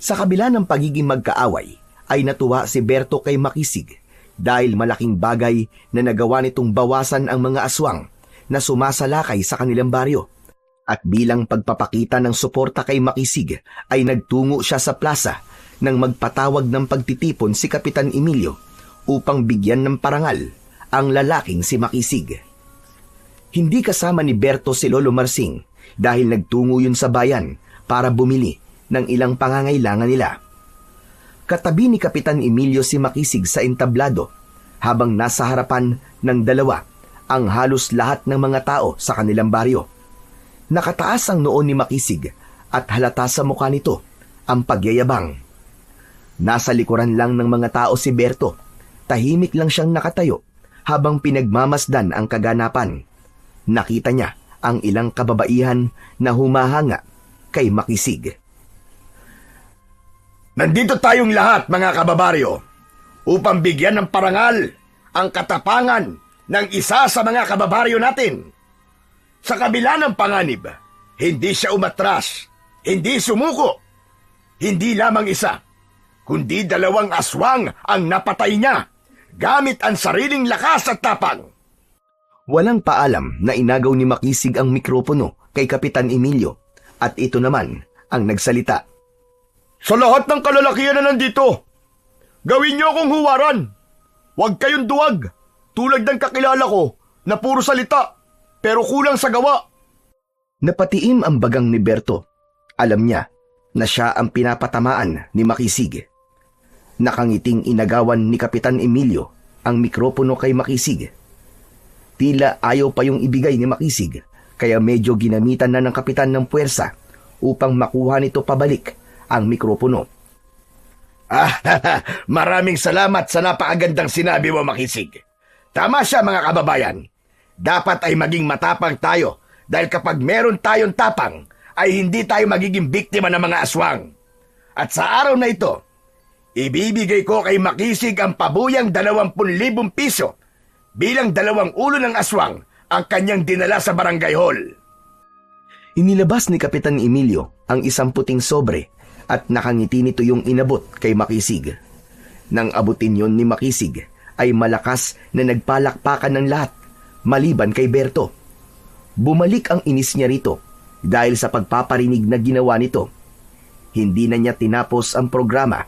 Sa kabila ng pagiging magkaaway, ay natuwa si Berto kay Makisig dahil malaking bagay na nagawa nitong bawasan ang mga aswang na sumasalakay sa kanilang baryo. At bilang pagpapakita ng suporta kay Makisig ay nagtungo siya sa plaza nang magpatawag ng pagtitipon si Kapitan Emilio upang bigyan ng parangal ang lalaking si Makisig. Hindi kasama ni Berto si Lolo Marsing dahil nagtungo yun sa bayan para bumili ng ilang pangangailangan nila. Katabi ni Kapitan Emilio si Makisig sa entablado habang nasa harapan ng 2 ang halos lahat ng mga tao sa kanilang baryo. Nakataas ang noo ni Makisig at halata sa mukha nito ang pagyayabang. Nasa likuran lang ng mga tao si Berto. Tahimik lang siyang nakatayo habang pinagmamasdan ang kaganapan. Nakita niya ang ilang kababaihan na humahanga kay Makisig. Nandito tayong lahat, mga kababaryo, upang bigyan ng parangal ang katapangan ng isa sa mga kababaryo natin. Sa kabila ng panganib, hindi siya umatras, hindi sumuko. Hindi lamang isa, kundi 2 aswang ang napatay niya gamit ang sariling lakas at tapang. Walang paalam na inagaw ni Makisig ang mikropono kay Kapitan Emilio at ito naman ang nagsalita. Sa lahat ng kalalakihan na nandito, gawin niyo akong huwaran. Huwag kayong duwag, tulad ng kakilala ko na puro salita, pero kulang sa gawa. Napatiim ang bagang ni Berto. Alam niya na siya ang pinapatamaan ni Makisig. Nakangiting inagawan ni Kapitan Emilio ang mikropono kay Makisig. Tila ayaw pa yung ibigay ni Makisig, kaya medyo ginamitan na ng kapitan ng puwersa upang makuha nito pabalik ang mikropono. Maraming salamat sa napakagandang sinabi mo, Makisig. Tama siya, mga kababayan. Dapat ay maging matapang tayo dahil kapag meron tayong tapang, ay hindi tayo magiging biktima ng mga aswang. At sa araw na ito, ibibigay ko kay Makisig ang pabuyang 20,000 piso bilang 2 ulo ng aswang ang kanyang dinala sa barangay hall. Inilabas ni Kapitan Emilio ang isang puting sobre at nakangiti nito yung inabot kay Makisig. Nang abutin yon ni Makisig, ay malakas na nagpalakpakan ng lahat, maliban kay Berto. Bumalik ang inis niya rito dahil sa pagpaparinig na ginawa nito. Hindi na niya tinapos ang programa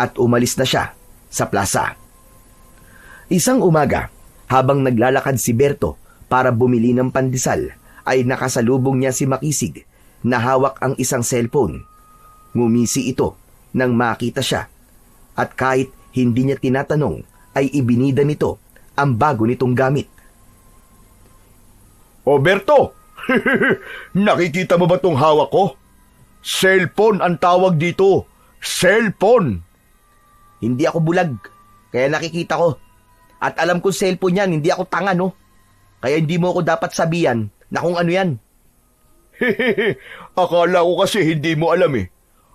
at umalis na siya sa plaza. Isang umaga, habang naglalakad si Berto para bumili ng pandesal, ay nakasalubong niya si Makisig na hawak ang isang cellphone. Ngumisi ito nang makita siya at kahit hindi niya tinatanong ay ibinida nito ang bago nitong gamit. O Berto, nakikita mo ba tong hawak ko? Cellphone ang tawag dito. Cellphone. Hindi ako bulag, kaya nakikita ko. At alam kong cellphone yan, hindi ako tanga, no? Kaya hindi mo ako dapat sabihan na kung ano yan. Akala ko kasi hindi mo alam eh.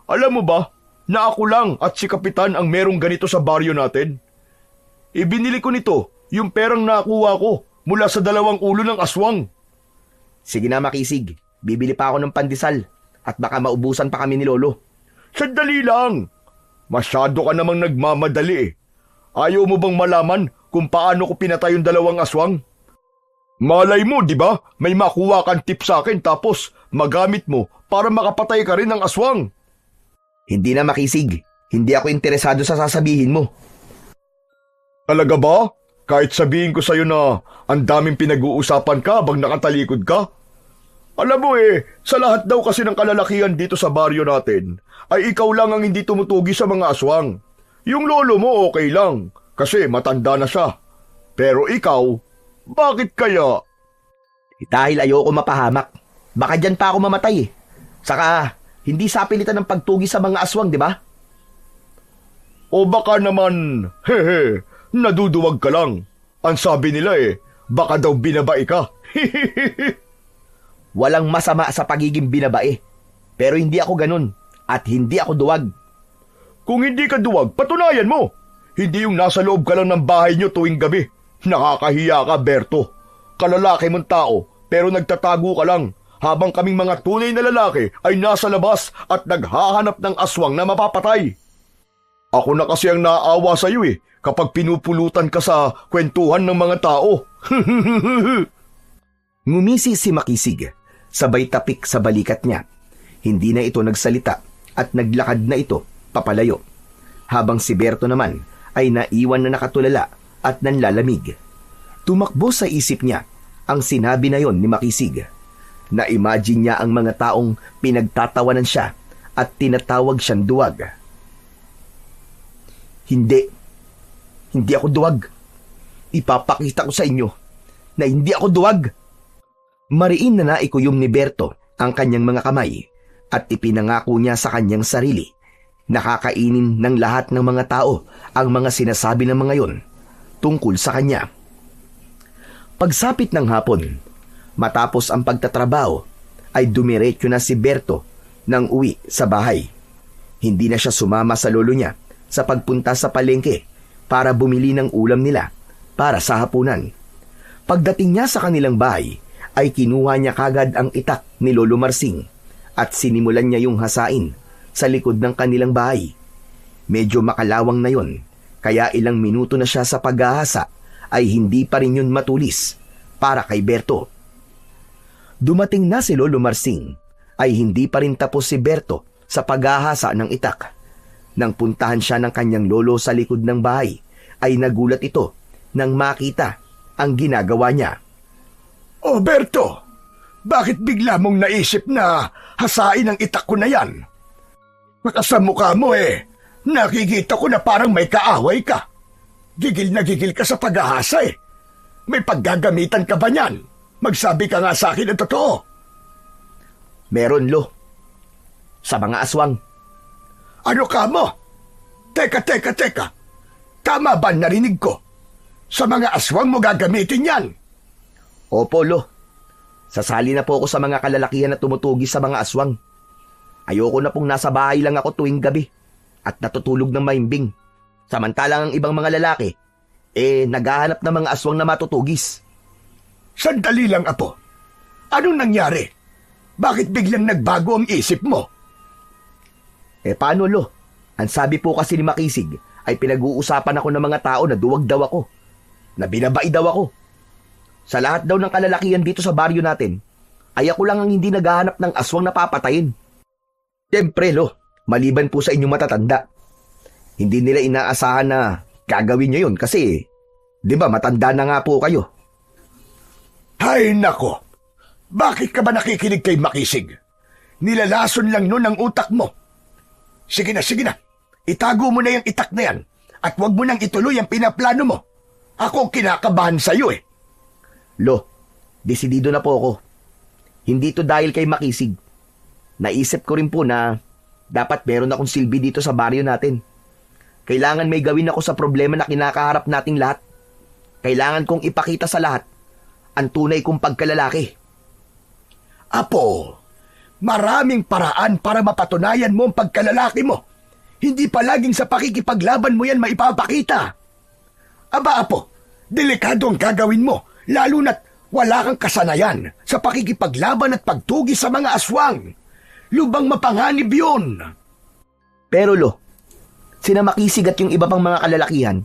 Alam mo ba, na ako lang at si Kapitan ang merong ganito sa baryo natin? Ibinili ko nito, yung perang nakuha ko mula sa 2 ulo ng aswang. Sige na, Makisig. Bibili pa ako ng pandesal at baka maubusan pa kami ni Lolo. Sandali lang. Masyado ka namang nagmamadali eh. Ayaw mo bang malaman kung paano ko pinatay yung 2 aswang? Malay mo, di ba? May makuha kang tip sa akin tapos magamit mo para makapatay ka rin ng aswang. Hindi na, Makisig. Hindi ako interesado sa sasabihin mo. Talaga ba? Kahit sabihin ko sa'yo na ang daming pinag-uusapan ka habang nakatalikod ka? Alam mo sa lahat daw kasi ng kalalakihan dito sa baryo natin, ay ikaw lang ang hindi tumutugi sa mga aswang. Yung lolo mo okay lang, kasi matanda na siya. Pero ikaw, bakit kaya? Dahil ayoko mapahamak. Baka dyan pa ako mamatay eh. Saka, hindi sapilitan ng pagtugi sa mga aswang, di ba? O baka naman, naduduwag ka lang. Ang sabi nila baka daw binabae ka. Walang masama sa pagiging binabae. Pero hindi ako ganun. At hindi ako duwag. Kung hindi ka duwag, patunayan mo. Hindi yung nasa loob ka lang ng bahay nyo tuwing gabi. Nakakahiya ka, Berto. Kalalaki mong tao, pero nagtatago ka lang. Habang kaming mga tunay na lalaki ay nasa labas at naghahanap ng aswang na mapapatay. Ako na kasi ang naawa sa iyo kapag pinupulutan ka sa kwentuhan ng mga tao. Ngumisi si Makisig, sabay tapik sa balikat niya. Hindi na ito nagsalita at naglakad na ito papalayo. Habang si Berto naman ay naiwan na nakatulala at nanlalamig. Tumakbo sa isip niya ang sinabi na yon ni Makisig. Na-imagine niya ang mga taong pinagtatawanan siya at tinatawag siyang duwag. Hindi ako duwag. Ipapakita ko sa inyo na hindi ako duwag. Mariin na naikuyom ni Berto ang kanyang mga kamay at ipinangako niya sa kanyang sarili. Nakakainin ng lahat ng mga tao ang mga sinasabi ng mga yon tungkol sa kanya. Pagsapit ng hapon, matapos ang pagtatrabaho, ay dumiretso na si Berto nang uwi sa bahay. Hindi na siya sumama sa lolo niya sa pagpunta sa palengke para bumili ng ulam nila para sa hapunan. Pagdating niya sa kanilang bahay, ay kinuha niya kagad ang itak ni Lolo Marsing at sinimulan niya yung hasain sa likod ng kanilang bahay. Medyo makalawang na yon, kaya ilang minuto na siya sa paghahasa ay hindi pa rin yun matulis para kay Berto. Dumating na si Lolo Marsing ay hindi pa rin tapos si Berto sa paghahasa ng itak. Nang puntahan siya ng kanyang lolo sa likod ng bahay, ay nagulat ito nang makita ang ginagawa niya. O Berto, bakit bigla mong naisip na hasain ang itak ko na yan? Baka sa mukha mo nakikita ko na parang may kaaway ka. Gigil na gigil ka sa paghahasa May paggagamitan ka ba niyan? Magsabi ka nga sa akin ang totoo. Meron, Lo. Sa mga aswang. Ano ka mo? Teka. Tama ba narinig ko? Sa mga aswang mo gagamitin yan? Opo, Lo. Sasali na po ako sa mga kalalakihan na tumutugi sa mga aswang. Ayoko na pong nasa bahay lang ako tuwing gabi at natutulog ng mahimbing. Samantalang ang ibang mga lalaki, naghahanap ng mga aswang na matutugis. Sandali lang, Apo. Anong nangyari? Bakit biglang nagbago ang isip mo? Paano, Lo? Ang sabi po kasi ni Makisig ay pinag-uusapan ako ng mga tao na duwag daw ako, na binabai daw ako. Sa lahat daw ng kalalakihan dito sa baryo natin, ay ako lang ang hindi naghahanap ng aswang na papatayin. Siyempre, Lo, maliban po sa inyong matatanda. Hindi nila inaasahan na gagawin niyo yun kasi, di ba, matanda na nga po kayo. Hay nako! Bakit ka ba nakikinig kay Makisig? Nilalason lang nun ang utak mo. Sige na. Itago mo na yung itak na yan at huwag mo nang ituloy ang pinaplano mo. Ako kinakabahan sa'yo eh. Lo, desidido na po ako. Hindi to dahil kay Makisig. Naisip ko rin po na dapat meron akong silbi dito sa baryo natin. Kailangan may gawin ako sa problema na kinakaharap nating lahat. Kailangan kong ipakita sa lahat ang tunay kong pagkalalaki. Apo, maraming paraan para mapatunayan mo ang pagkalalaki mo. Hindi palaging sa pakikipaglaban mo yan maipapakita. Aba, Apo, delikado ang gagawin mo, lalo na't wala kang kasanayan sa pakikipaglaban at pagtugi sa mga aswang. Lubang mapanganib yun. Pero Lo, sina Makisig at yung iba pang mga kalalakihan,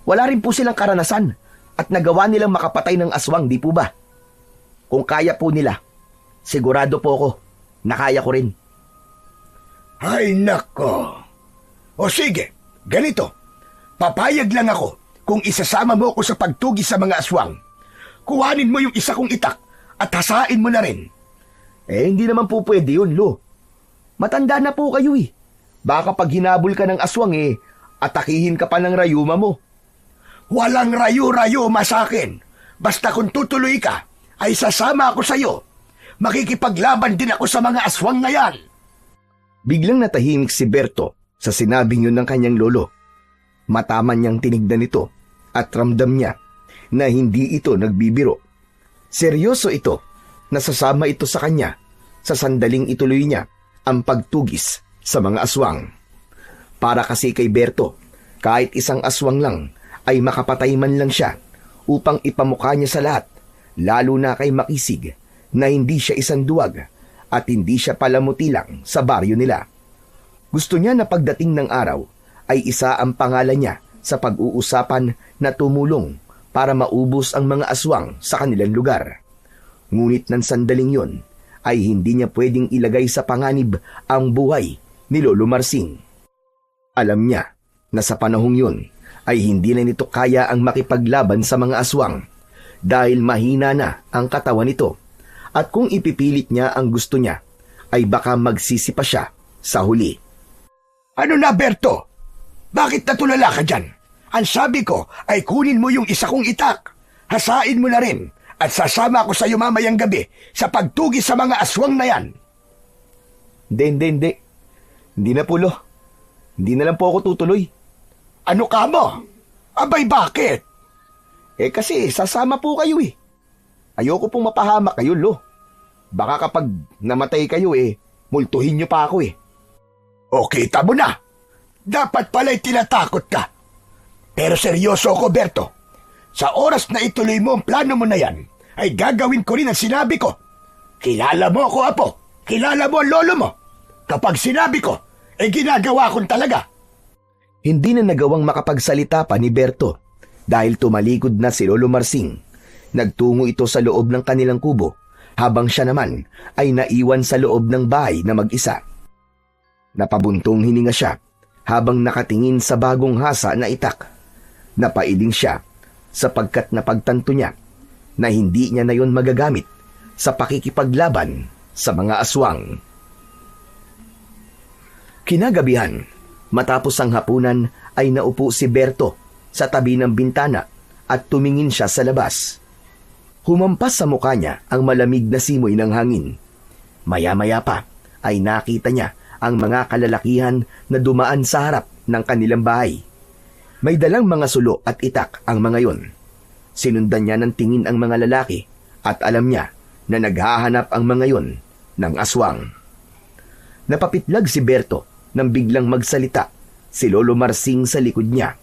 wala rin po silang karanasan at nagawa nilang makapatay ng aswang, di po ba? Kung kaya po nila, sigurado po ako na kaya ko rin. Ay nako. O sige, ganito. Papayag lang ako kung isasama mo ko sa pagtugi sa mga aswang. Kuhanin mo yung isa kong itak at hasain mo na rin. Hindi naman po pwede yun, Lo. Matanda na po kayo eh. Baka pag hinabol ka ng aswang atakihin ka pa ng rayuma mo. Walang rayo-rayuma sa akin. Basta kung tutuloy ka, ay sasama ako sa'yo. Makikipaglaban din ako sa mga aswang na yan. Biglang natahimik si Berto sa sinabing yun ng kanyang lolo. Mataman niyang tinignan ito at ramdam niya na hindi ito nagbibiro. Seryoso ito, nasasama ito sa kanya sa sandaling ituloy niya ang pagtugis sa mga aswang. Para kasi kay Berto, kahit isang aswang lang ay makapatay man lang siya upang ipamukha niya sa lahat, lalo na kay Makisig, na hindi siya isang duwag at hindi siya palamuti lang sa baryo nila. Gusto niya na pagdating ng araw ay isa ang pangalan niya sa pag-uusapan na tumulong para maubos ang mga aswang sa kanilang lugar. Ngunit ng sandaling yon ay hindi niya pwedeng ilagay sa panganib ang buhay ni Lolo Marsing. Alam niya na sa panahong yon ay hindi na nito kaya ang makipaglaban sa mga aswang dahil mahina na ang katawan nito at kung ipipilit niya ang gusto niya ay baka magsisi pa siya sa huli. Ano na, Berto? Bakit natulala ka dyan? Ang sabi ko ay kunin mo yung isa kong itak. Hasain mo na rin at sasama ako sa iyo mamayang gabi sa pagtugi sa mga aswang na yan. Hindi. Hindi na po, Lo. Hindi na lang po ako tutuloy. Ano ka mo? Abay, bakit? Kasi sasama po kayo eh. Ayoko pong mapahamak kayo, Lo. Baka kapag namatay kayo multuhin niyo pa ako eh. O kita mo na. Dapat pala'y tinatakot ka. Pero seryoso ako, Berto. Sa oras na ituloy mo ang plano mo na yan, ay gagawin ko rin ang sinabi ko. Kilala mo ako, Apo. Kilala mo ang lolo mo. Kapag sinabi ko, ginagawa ko talaga. Hindi na nagawang makapagsalita pa ni Berto dahil tumalikod na si Lolo Marsing. Nagtungo ito sa loob ng kanilang kubo habang siya naman ay naiwan sa loob ng bahay na mag-isa. Napabuntong hininga siya habang nakatingin sa bagong hasa na itak. Napailing siya sapagkat napagtanto niya na hindi niya na yon magagamit sa pakikipaglaban sa mga aswang. Kinagabihan, matapos ang hapunan ay naupo si Berto sa tabi ng bintana at tumingin siya sa labas. Humampas sa mukha niya ang malamig na simoy ng hangin. Maya-maya pa ay nakita niya ang mga kalalakihan na dumaan sa harap ng kanilang bahay. May dalang mga sulo at itak ang mga yon. Sinundan niya ng tingin ang mga lalaki at alam niya na naghahanap ang mga yon ng aswang. Napapitlag si Berto nang biglang magsalita si Lolo Marsing sa likod niya.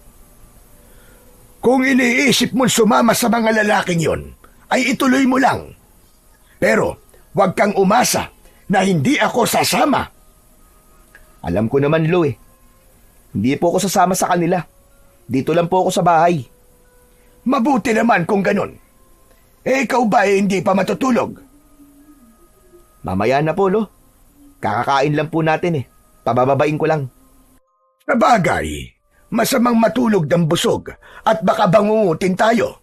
Kung iniisip mong sumama sa mga lalaking yon, ay ituloy mo lang. Pero huwag kang umasa na hindi ako sasama. Alam ko naman, Lo Hindi po ako sasama sa kanila. Dito lang po ako sa bahay. Mabuti naman kung ganun. Ikaw ba hindi pa matutulog? Mamaya na po, Lo. Kakakain lang po natin Pabababain ko lang. Sabagay, masamang matulog ng busog at baka bangungutin tayo.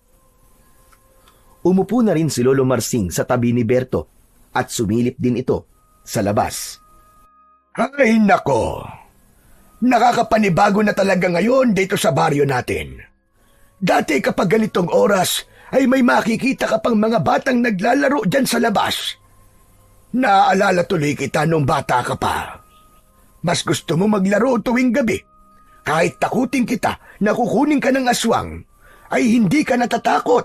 Umupo na rin si Lolo Marsing sa tabi ni Berto at sumilip din ito sa labas. Ay nako, nakakapanibago na talaga ngayon dito sa baryo natin. Dati kapag ganitong oras ay may makikita ka pang mga batang naglalaro dyan sa labas. Naaalala tuloy kita nung bata ka pa. Mas gusto mo maglaro tuwing gabi. Kahit takutin kita na kukunin ka ng aswang, ay hindi ka natatakot.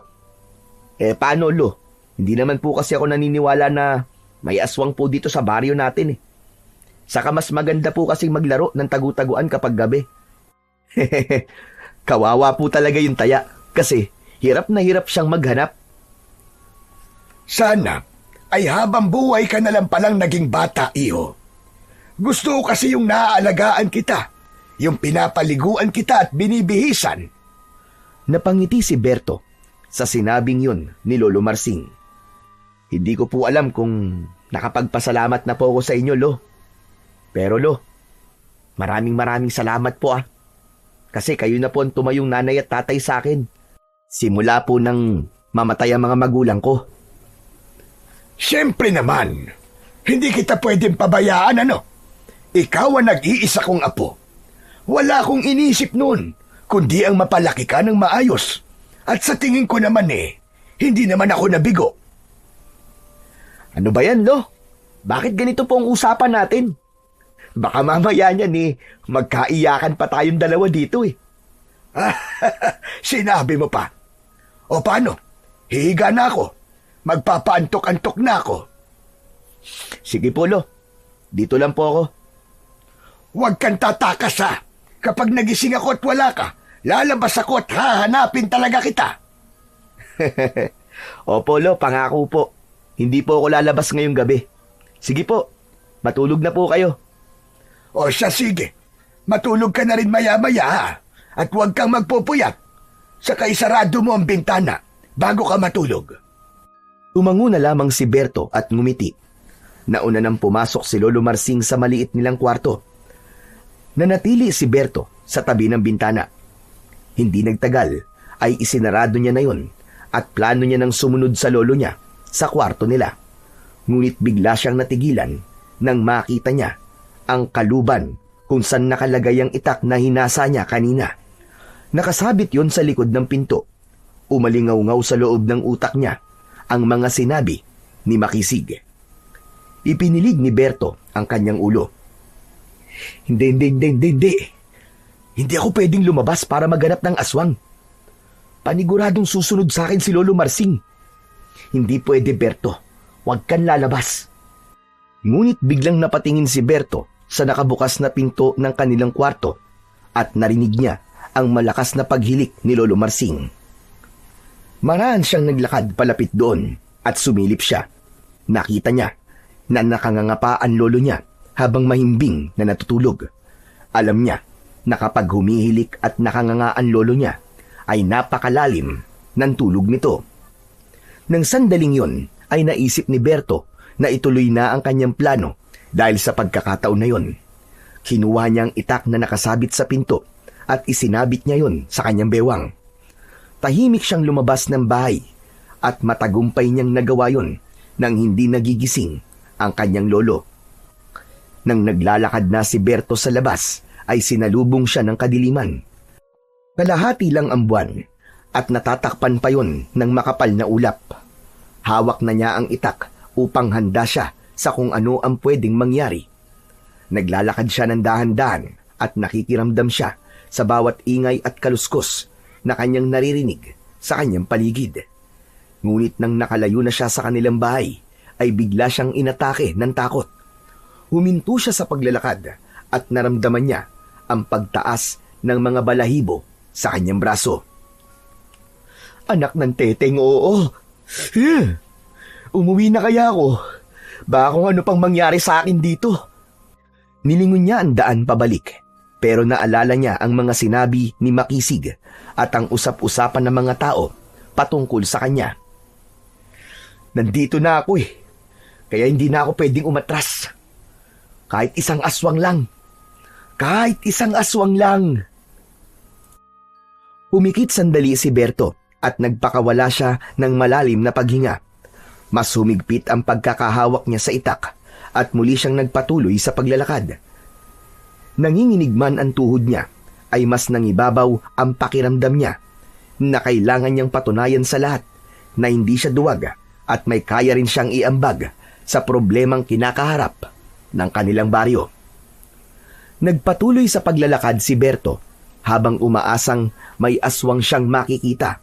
Paano, Lo? Hindi naman po kasi ako naniniwala na may aswang po dito sa baryo natin eh. Saka mas maganda po kasing maglaro ng tagu-taguan kapag gabi. Kawawa po talaga yung taya kasi hirap na hirap siyang maghanap. Sana ay habang buhay ka na lang palang naging bata, iho. Gusto ko kasi yung naaalagaan kita, yung pinapaliguan kita at binibihisan. Napangiti si Berto sa sinabing yun ni Lolo Marsing. Hindi ko po alam kung nakapagpasalamat na po ako sa inyo, Lo. Pero Lo, maraming salamat po Kasi kayo na po ang tumayong nanay at tatay sa akin. Simula po nang mamatay ang mga magulang ko. Siyempre naman, hindi kita pwedeng pabayaan, ano? Ikaw ang nag-iisa kong apo. Wala akong inisip nun, kundi ang mapalaki ka ng maayos. At sa tingin ko naman hindi naman ako nabigo. Ano ba yan, Lo? Bakit ganito po ang usapan natin? Baka mamaya niyan magkaiyakan pa tayong dalawa dito Sinabi mo pa. O paano? Hihiga na ako. Magpapaantok-antok na ako. Sige po, Lo. Dito lang po ako. Huwag kang tatakas Kapag nagising ako at wala ka, lalabas ako at hahanapin talaga kita. Opo, Lo. Pangako po. Hindi po ako lalabas ngayong gabi. Sige po. Matulog na po kayo. O siya, sige. Matulog ka na rin maya-maya at huwag kang magpupuyat. Saka isarado mo ang bintana bago ka matulog. Tumango na lamang si Berto at ngumiti. Nauna nang pumasok si Lolo Marsing sa maliit nilang kwarto. Nanatili si Berto sa tabi ng bintana. Hindi nagtagal ay isinarado niya na yon at plano niya nang sumunod sa lolo niya sa kwarto nila. Ngunit bigla siyang natigilan nang makita niya ang kaluban kung saan nakalagay ang itak na hinasa niya kanina. Nakasabit yon sa likod ng pinto. Umalingaw-ngaw sa loob ng utak niya ang mga sinabi ni Makisig. Ipinilig ni Berto ang kanyang ulo. Hindi. Hindi ako pwedeng lumabas para maghanap ng aswang. Paniguradong susunod sa akin si Lolo Marsing. Hindi pwede, Berto. Huwag kang lalabas. Ngunit biglang napatingin si Berto sa nakabukas na pinto ng kanilang kwarto at narinig niya ang malakas na paghilik ni Lolo Marsing. Maraan siyang naglakad palapit doon at sumilip siya. Nakita niya na nakangangapa ang lolo niya habang mahimbing na natutulog. Alam niya na kapag humihilik at nakanganga ang lolo niya ay napakalalim ng tulog nito. Nang sandaling yon ay naisip ni Berto na ituloy na ang kanyang plano dahil sa pagkakataon na yon. Kinuha niya ang itak na nakasabit sa pinto at isinabit niya yon sa kanyang bewang. Tahimik siyang lumabas ng bahay at matagumpay niyang nagawa yon nang hindi nagigising ang kanyang lolo. Nang naglalakad na si Berto sa labas ay sinalubong siya ng kadiliman. Kalahati lang ang buwan at natatakpan pa yon ng makapal na ulap. Hawak na niya ang itak upang handa siya sa kung ano ang pwedeng mangyari. Naglalakad siya ng dahan-dahan at nakikiramdam siya sa bawat ingay at kaluskos na kanyang naririnig sa kanyang paligid. Ngunit nang nakalayo na siya sa kanilang bahay, ay bigla siyang inatake ng takot. Huminto siya sa paglalakad at naramdaman niya ang pagtaas ng mga balahibo sa kanyang braso. Anak ng teteng, oo. Umuwi na kaya ako? Baka kung ano pang mangyari sa akin dito. Nilingon niya ang daan pabalik, pero naalala niya ang mga sinabi ni Makisig at ang usap-usapan ng mga tao patungkol sa kanya. Nandito na ako kaya hindi na ako pwedeng umatras. Kahit isang aswang lang. Kahit isang aswang lang. Pumikit sandali si Berto at nagpakawala siya ng malalim na paghinga. Mas humigpit ang pagkakahawak niya sa itak at muli siyang nagpatuloy sa paglalakad. Nanginginig man ang tuhod niya, ay mas nangibabaw ang pakiramdam niya na kailangan niyang patunayan sa lahat na hindi siya duwag at may kaya rin siyang iambag sa problemang kinakaharap ng kanilang baryo. Nagpatuloy sa paglalakad si Berto habang umaasang may aswang siyang makikita.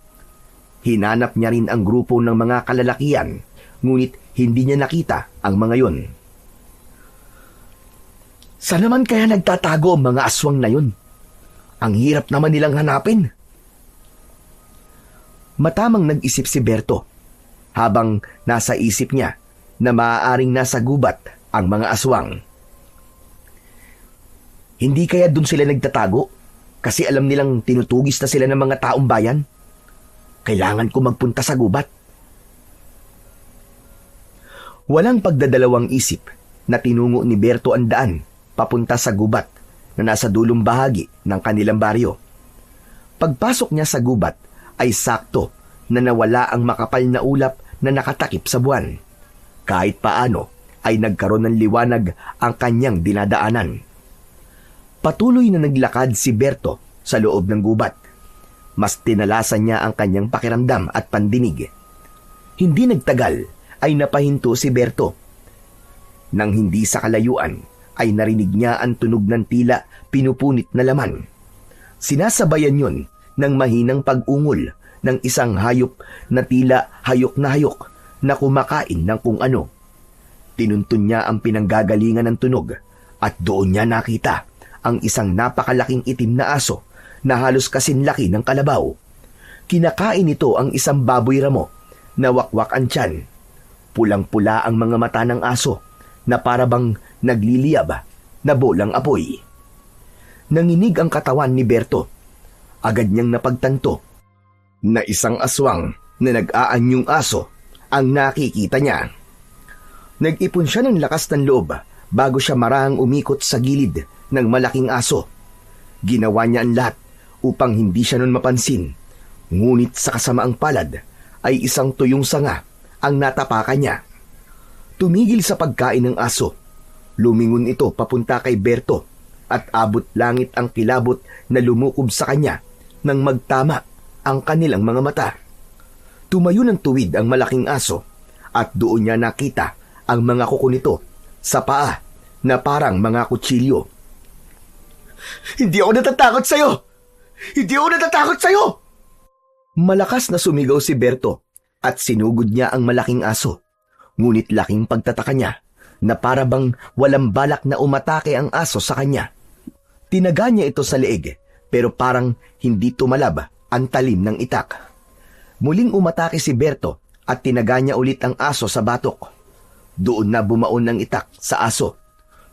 Hinanap niya rin ang grupo ng mga kalalakian, ngunit hindi niya nakita ang mga yon. Saan naman kaya nagtatago ang mga aswang na yun? Ang hirap naman nilang hanapin. Matamang nag-isip si Berto habang nasa isip niya na maaaring nasa gubat ang mga aswang. Hindi kaya dun sila nagtatago kasi alam nilang tinutugis na sila ng mga taong bayan? Kailangan ko magpunta sa gubat. Walang pagdadalawang isip na tinungo ni Berto ang daan papunta sa gubat na nasa dulong bahagi ng kanilang baryo. Pagpasok niya sa gubat ay sakto na nawala ang makapal na ulap na nakatakip sa buwan. Kahit paano ay nagkaroon ng liwanag ang kanyang dinadaanan. Patuloy na naglakad si Berto sa loob ng gubat. Mas tinalasan niya ang kanyang pakiramdam at pandinig. Hindi nagtagal ay napahinto si Berto. Nang hindi sa kalayuan ay narinig niya ang tunog ng tila pinupunit na laman. Sinasabayan yun ng mahinang pag-ungol ng isang hayop na tila hayok na kumakain ng kung ano. Tinuntun niya ang pinanggagalingan ng tunog at doon niya nakita ang isang napakalaking itim na aso na halos kasinlaki ng kalabaw. Kinakain nito ang isang baboy ramo na wakwak ang tiyan. Pulang-pula ang mga mata ng aso na parabang nagliliyab na bolang apoy. Nanginig ang katawan ni Berto. Agad niyang napagtanto na isang aswang na nag-aanyong aso ang nakikita niya. Nag-ipon siya ng lakas ng loob bago siya marahang umikot sa gilid ng malaking aso. Ginawa niya ang lahat upang hindi siya nun mapansin. Ngunit sa kasamaang palad ay isang tuyong sanga ang natapakan niya. Tumigil sa pagkain ng aso. Lumingon ito papunta kay Berto at abot langit ang kilabot na lumukob sa kanya nang magtama ang kanilang mga mata. Tumayo ng tuwid ang malaking aso at doon niya nakita ang mga kuko nito sa paa na parang mga kutsilyo. Hindi ako natatakot sa'yo! Hindi ako natatakot sa'yo! Malakas na sumigaw si Berto at sinugod niya ang malaking aso. Ngunit laking pagtataka niya na parabang walang balak na umatake ang aso sa kanya. Tinaga niya ito sa leeg pero parang hindi tumalab ang talim ng itak. Muling umatake si Berto at tinaga niya ulit ang aso sa batok. Doon na bumaon ng itak sa aso.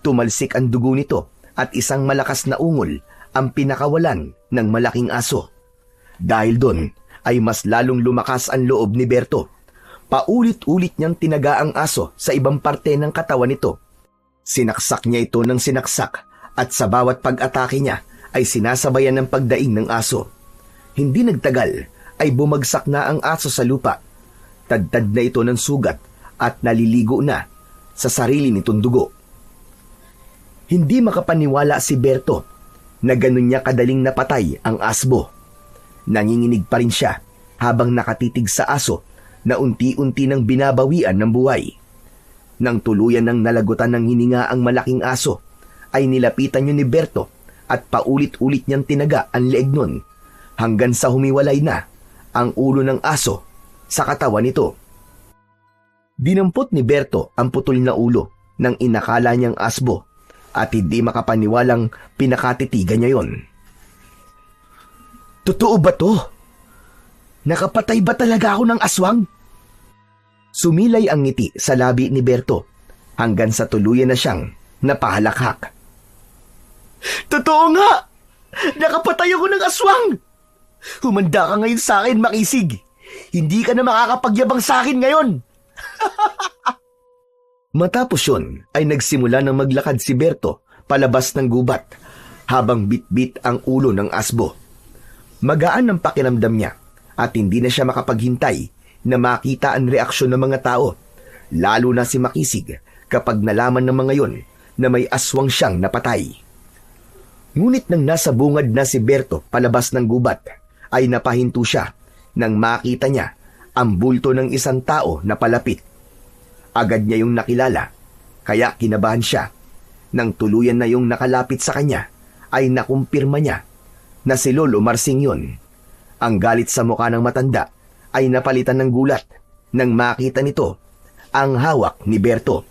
Tumalsik ang dugo nito at isang malakas na ungol ang pinakawalan ng malaking aso. Dahil doon ay mas lalong lumakas ang loob ni Berto. Paulit-ulit niyang tinaga ang aso sa ibang parte ng katawan nito. Sinaksak niya ito ng sinaksak at sa bawat pag-atake niya ay sinasabayan ng pagdaing ng aso. Hindi nagtagal ay bumagsak na ang aso sa lupa. Tadtad na ito ng sugat at naliligo na sa sarili nitong dugo. Hindi makapaniwala si Berto na ganun niya kadaling napatay ang asbo. Nanginginig pa rin siya habang nakatitig sa aso na unti-unti nang binabawian ng buhay. Nang tuluyan ng nalagutan ng hininga ang malaking aso, ay nilapitan niyo ni Berto at paulit-ulit niyang tinaga ang leeg nun hanggang sa humiwalay na ang ulo ng aso sa katawan nito. Dinampot ni Berto ang putol na ulo ng inakala niyang asbo at hindi makapaniwalang pinakatitigan niya yon. Totoo ba to? Nakapatay ba talaga ako ng aswang? Sumilay ang ngiti sa labi ni Berto hanggang sa tuluyan na siyang napahalakhak. Totoo nga! Nakapatay ako ng aswang! Humanda ka ngayon sa akin, Makisig. Hindi ka na makakapagyabang sa akin ngayon. Matapos yun ay nagsimula ng maglakad si Berto palabas ng gubat habang bitbit ang ulo ng asbo. Magaan ang pakiramdam niya at hindi na siya makapaghintay na makita ang reaksyon ng mga tao lalo na si Makisig kapag nalaman ng mga yon na may aswang siyang napatay. Ngunit nang nasa bungad na si Berto palabas ng gubat, ay napahinto siya nang makita niya ang bulto ng isang tao na palapit. Agad niya yung nakilala, kaya kinabahan siya. Nang tuluyan na yung nakalapit sa kanya, ay nakumpirma niya na si Lolo Marsing yun. Ang galit sa mukha ng matanda ay napalitan ng gulat nang makita nito ang hawak ni Berto.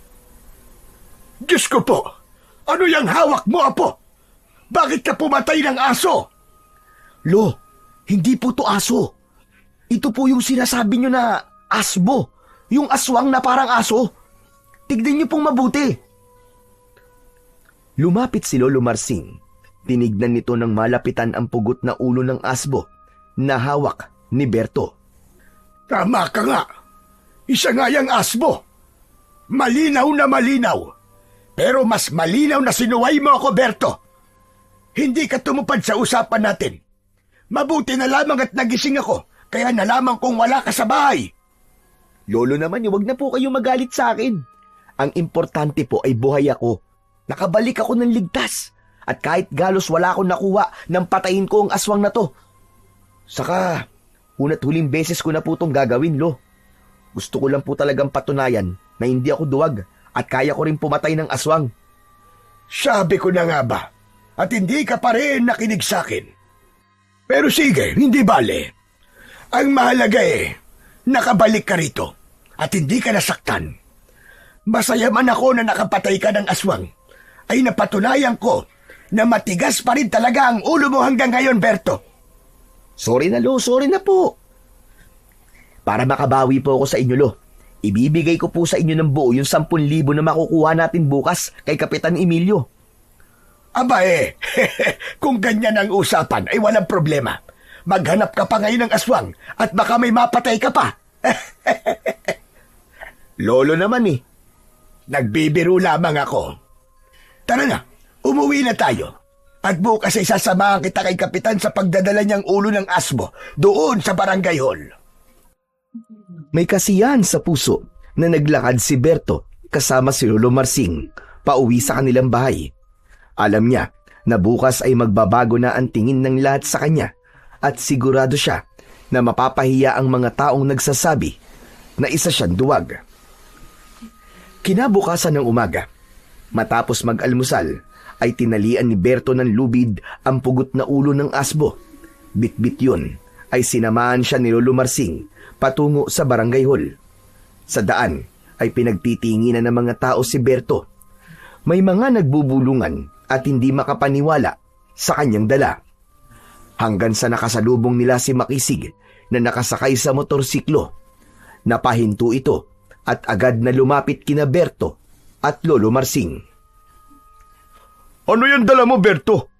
Diyos ko po! Ano yung hawak mo, Apo? Bakit ka pumatay ng aso? Lo, hindi po to aso. Ito po yung sinasabi nyo na asbo. Yung aswang na parang aso. Tignan nyo pong mabuti. Lumapit si Lolo Marsing. Tinignan nito ng malapitan ang pugot na ulo ng asbo na hawak ni Berto. Tama ka nga. Isa nga yung asbo. Malinaw na malinaw. Pero mas malinaw na sinuway mo ako, Berto. Hindi ka tumupad sa usapan natin. Mabuti na lamang at nagising ako, kaya nalaman kong wala ka sa bahay. Lolo naman, huwag na po kayong magalit sa akin. Ang importante po ay buhay ako. Nakabalik ako ng ligtas. At kahit galos wala akong nakuha nang patayin ko ang aswang na to. Saka, una't huling beses ko na po itong gagawin, Lo. Gusto ko lang po talagang patunayan na hindi ako duwag at kaya ko rin pumatay ng aswang. Sabi ko na nga ba, at hindi ka pa rin nakinig sa akin. Pero sige, hindi bale. Ang mahalaga nakabalik ka rito at hindi ka nasaktan. Masaya man ako na nakapatay ka ng aswang, ay napatunayan ko na matigas pa rin talaga ang ulo mo hanggang ngayon, Berto. Sorry na, Lo. Sorry na po. Para makabawi po ako sa inyo, Lo, ibibigay ko po sa inyo ng buo yung 10,000 na makukuha natin bukas kay Kapitan Emilio. Aba kung ganyan ang usapan ay walang problema. Maghanap ka pa ngayon ng aswang at baka may mapatay ka pa. Lolo naman Nagbibiro lamang ako. Tara na, umuwi na tayo. At bukas ay sasamahan kita kay Kapitan sa pagdadala niyang ulo ng asbo doon sa barangay hall. May kasiyahan sa puso na naglakad si Berto kasama si Lolo Marsing pauwi sa kanilang bahay. Alam niya na bukas ay magbabago na ang tingin ng lahat sa kanya at sigurado siya na mapapahiya ang mga taong nagsasabi na isa siyang duwag. Kinabukasan ng umaga, matapos mag-almusal, ay tinalian ni Berto ng lubid ang pugot na ulo ng asbo. Bit-bit yun ay sinamahan siya ni Lolo Marsing patungo sa barangay hall. Sa daan ay pinagtitinginan ng mga tao si Berto. May mga nagbubulungan at hindi makapaniwala sa kanyang dala. Hanggang sa nakasalubong nila si Makisig na nakasakay sa motorsiklo. Napahinto ito at agad na lumapit kina Berto at Lolo Marsing. Ano yan dala mo, Berto?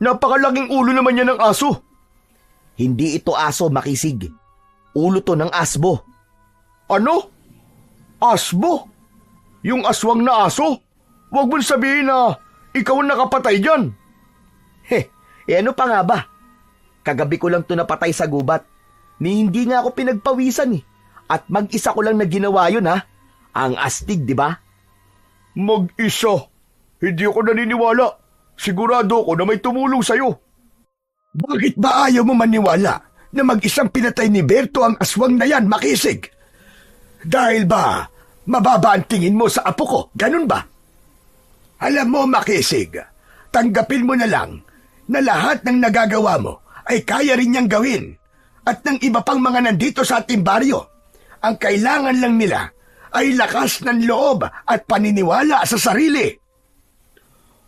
Napakalaking ulo naman yan ng aso. Hindi ito aso, Makisig. Ulo to ng asbo. Ano? Asbo? Yung aswang na aso? Huwag mo sabihin na ikaw ang nakapatay dyan. Ano pa nga ba? Kagabi ko lang to napatay sa gubat. Ni hindi nga ako pinagpawisan At mag-isa ko lang na ginawa yun Ang astig, di ba? Mag-isa? Hindi ako naniniwala. Sigurado ako na may tumulong sa'yo. Bakit ba ayaw mo maniwala na mag-isang pinatay ni Berto ang aswang na yan, Makisig? Dahil ba mababa ang tingin mo sa apo ko, ganun ba? Alam mo, Makisig, tanggapin mo na lang na lahat ng nagagawa mo ay kaya rin niyang gawin at ng iba pang mga nandito sa ating baryo. Ang kailangan lang nila ay lakas ng loob at paniniwala sa sarili.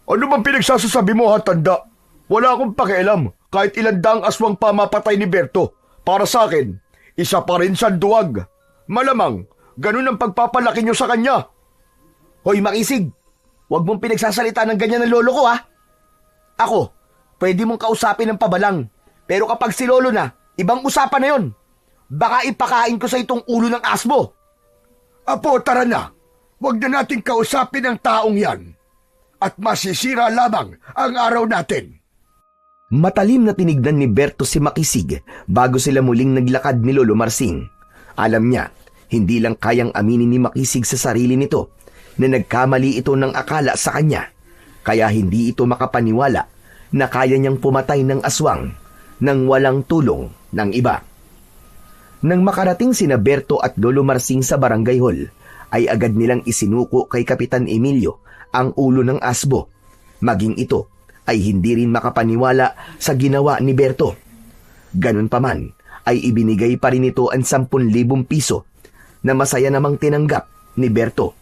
Ano bang pinagsasasabi mo, tanda? Wala akong pakialam kahit ilan daang aswang pa mapatay ni Berto. Para sa akin, isa pa rin siyang duwag. Malamang, ganun ang pagpapalaki niyo sa kanya. Hoy, Makisig! Huwag mong pinagsasalita ng ganyan ng lolo ko, Ako, pwede mong kausapin ng pabalang. Pero kapag si lolo na, ibang usapan na yon. Baka ipakain ko sa itong ulo ng asbo. Apo, tara na. Huwag na natin kausapin ang taong yan. At masisira lamang ang araw natin. Matalim na tinignan ni Berto si Makisig bago sila muling naglakad ni Lolo Marsing. Alam niya Hindi lang kayang aminin ni Makisig sa sarili nito na nagkamali ito ng akala sa kanya, kaya hindi ito makapaniwala na kaya niyang pumatay ng aswang nang walang tulong ng iba. Nang makarating sina Berto at Lolo Marsing sa barangay hall, ay agad nilang isinuko kay Kapitan Emilio ang ulo ng asbo. Maging ito ay hindi rin makapaniwala sa ginawa ni Berto. Ganun pa man, ay ibinigay pa rin ito ang 10,000 piso na masaya namang tinanggap ni Berto.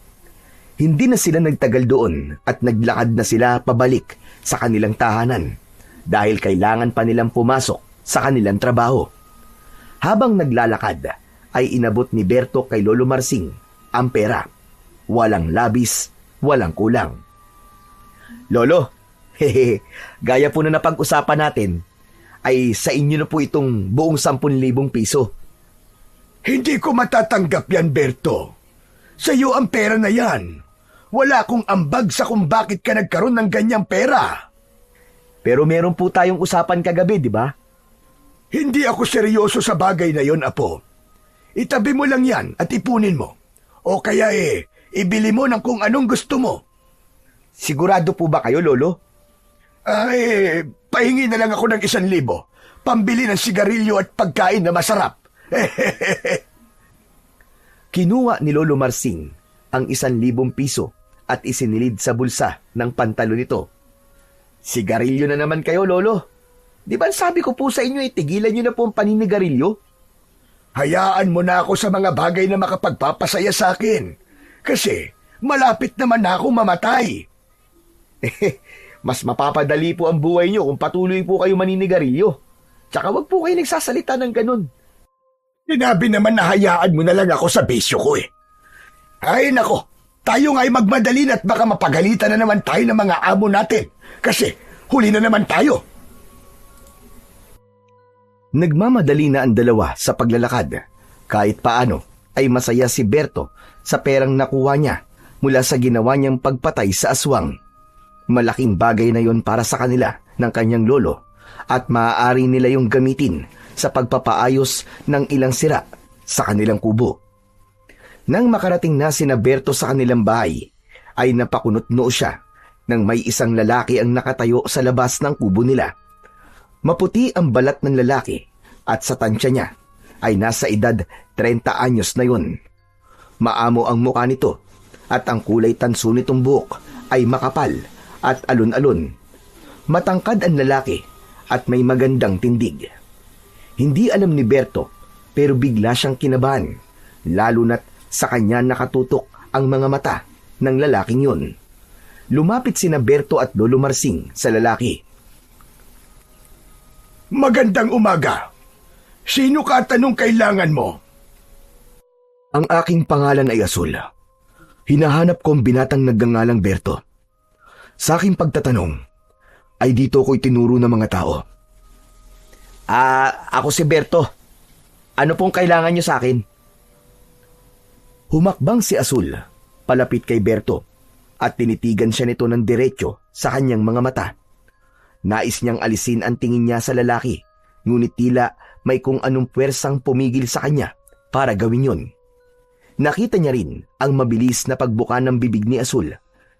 Hindi na sila nagtagal doon at naglakad na sila pabalik sa kanilang tahanan dahil kailangan pa nilang pumasok sa kanilang trabaho. Habang naglalakad, ay inabot ni Berto kay Lolo Marsing ang pera. Walang labis, walang kulang. Lolo, gaya po na napag-usapan natin, ay sa inyo na po itong buong 10,000 piso. Hindi ko matatanggap yan, Berto. Sa iyo ang pera na yan. Wala akong ambag sa kung bakit ka nagkaroon ng ganyang pera. Pero meron po tayong usapan kagabi, di ba? Hindi ako seryoso sa bagay na yon, Apo. Itabi mo lang yan at ipunin mo. O kaya ibili mo ng kung anong gusto mo. Sigurado po ba kayo, Lolo? Pahingi na lang ako ng 1,000. Pambili ng sigarilyo at pagkain na masarap. Kinuha ni Lolo Marsing ang 1,000 piso at isinilid sa bulsa ng pantalo nito. Sigarilyo na naman kayo, Lolo. Di ba sabi ko po sa inyo, tigilan nyo na po ang paninigarilyo? Hayaan mo na ako sa mga bagay na makapagpapasaya sa akin. Kasi malapit naman na ako mamatay. Mas mapapadali po ang buhay nyo kung patuloy po kayo maninigarilyo. Tsaka wag po kayo nagsasalita ng ganun. Sinabi naman na hayaan mo na lang ako sa bisyo ko Ay nako, tayo nga'y magmadali at baka mapagalitan na naman tayo ng mga amo natin. Kasi huli na naman tayo. Nagmamadali na ang dalawa sa paglalakad. Kahit paano ay masaya si Berto sa perang nakuha niya mula sa ginawa niyang pagpatay sa aswang. Malaking bagay na yon para sa kanila ng kanyang lolo at maaari nila yung gamitin sa pagpapaayos ng ilang sira sa kanilang kubo. Nang makarating na sina Berto sa kanilang bahay, ay napakunot-noo siya nang may isang lalaki ang nakatayo sa labas ng kubo nila. Maputi ang balat ng lalaki at sa tansya niya ay nasa edad 30 anyos na yun. Maamo ang mukha nito at ang kulay tanso nitong buhok ay makapal at alon-alon. Matangkad ang lalaki at may magandang tindig. Hindi alam ni Berto pero bigla siyang kinabahan, lalo na't sa kanya nakatutok ang mga mata ng lalaking yun. Lumapit sina Berto at Lolo Marsing sa lalaki. Magandang umaga. Sino ka at anong kailangan mo? Ang aking pangalan ay Asul. Hinahanap ko ang binatang nagngangalang Berto. Sa aking pagtatanong, ay dito ko'y tinuro ng mga tao. Ako si Berto. Ano pong kailangan niyo sa akin? Humakbang si Asul, palapit kay Berto, at tinitigan siya nito ng diretso sa kanyang mga mata. Nais niyang alisin ang tingin niya sa lalaki, ngunit tila may kung anong puwersang pumigil sa kanya para gawin yun. Nakita niya rin ang mabilis na pagbuka ng bibig ni Asul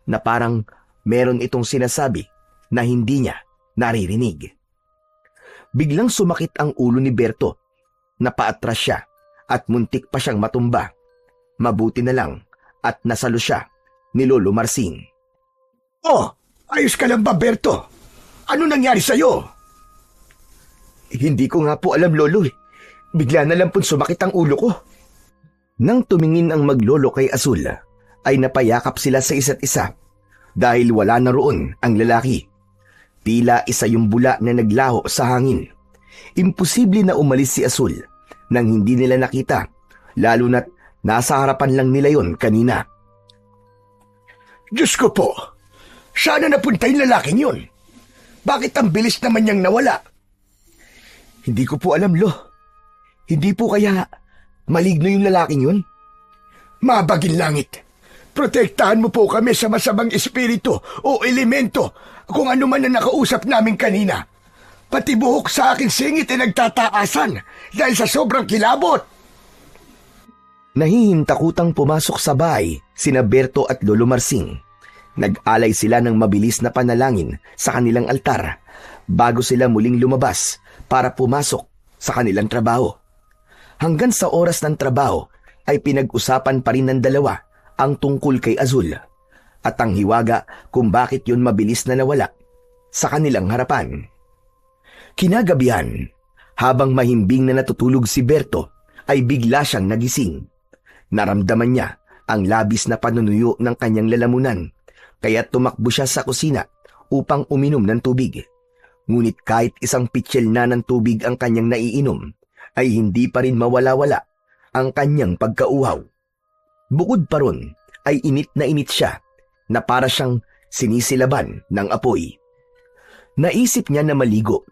na parang meron itong sinasabi na hindi niya naririnig. Biglang sumakit ang ulo ni Berto, napaatras siya at muntik pa siyang matumba. Mabuti na lang at nasalo siya ni Lolo Marsing. Oh, ayos ka lang ba, Berto? Ano nangyari sa'yo? Hindi ko nga po alam, Lolo. Bigla na lang po sumakit ang ulo ko. Nang tumingin ang maglolo kay Asul, ay napayakap sila sa isa't isa dahil wala na roon ang lalaki. Tila isa yung bula na naglaho sa hangin. Imposible na umalis si Asul nang hindi nila nakita, lalo na't nasa harapan lang nila yon kanina. Diyos ko po, sana napunta yung lalaking yun. Bakit ang bilis naman niyang nawala? Hindi ko po alam, Lo. Hindi po kaya maligno yung lalaking yun? Mabaging langit. Protektahan mo po kami sa masamang espiritu o elemento kung ano man na nakausap namin kanina. Pati buhok sa aking singit ay nagtataasan dahil sa sobrang kilabot. Nahihintakutang pumasok sa bahay sina Berto at Lolo Marsing. Nag-alay sila ng mabilis na panalangin sa kanilang altar bago sila muling lumabas para pumasok sa kanilang trabaho. Hanggang sa oras ng trabaho ay pinag-usapan pa rin ng dalawa ang tungkol kay Azul at ang hiwaga kung bakit yun mabilis na nawala sa kanilang harapan. Kinagabihan, habang mahimbing na natutulog si Berto, ay bigla siyang nagising. Naramdaman niya ang labis na panunuyo ng kanyang lalamunan, kaya tumakbo siya sa kusina upang uminom ng tubig. Ngunit kahit isang pitsil na ng tubig ang kanyang naiinom, ay hindi pa rin mawala-wala ang kanyang pagkauhaw. Bukod pa ron, ay init siya na para siyang sinisilaban ng apoy. Naisip niya na maligo.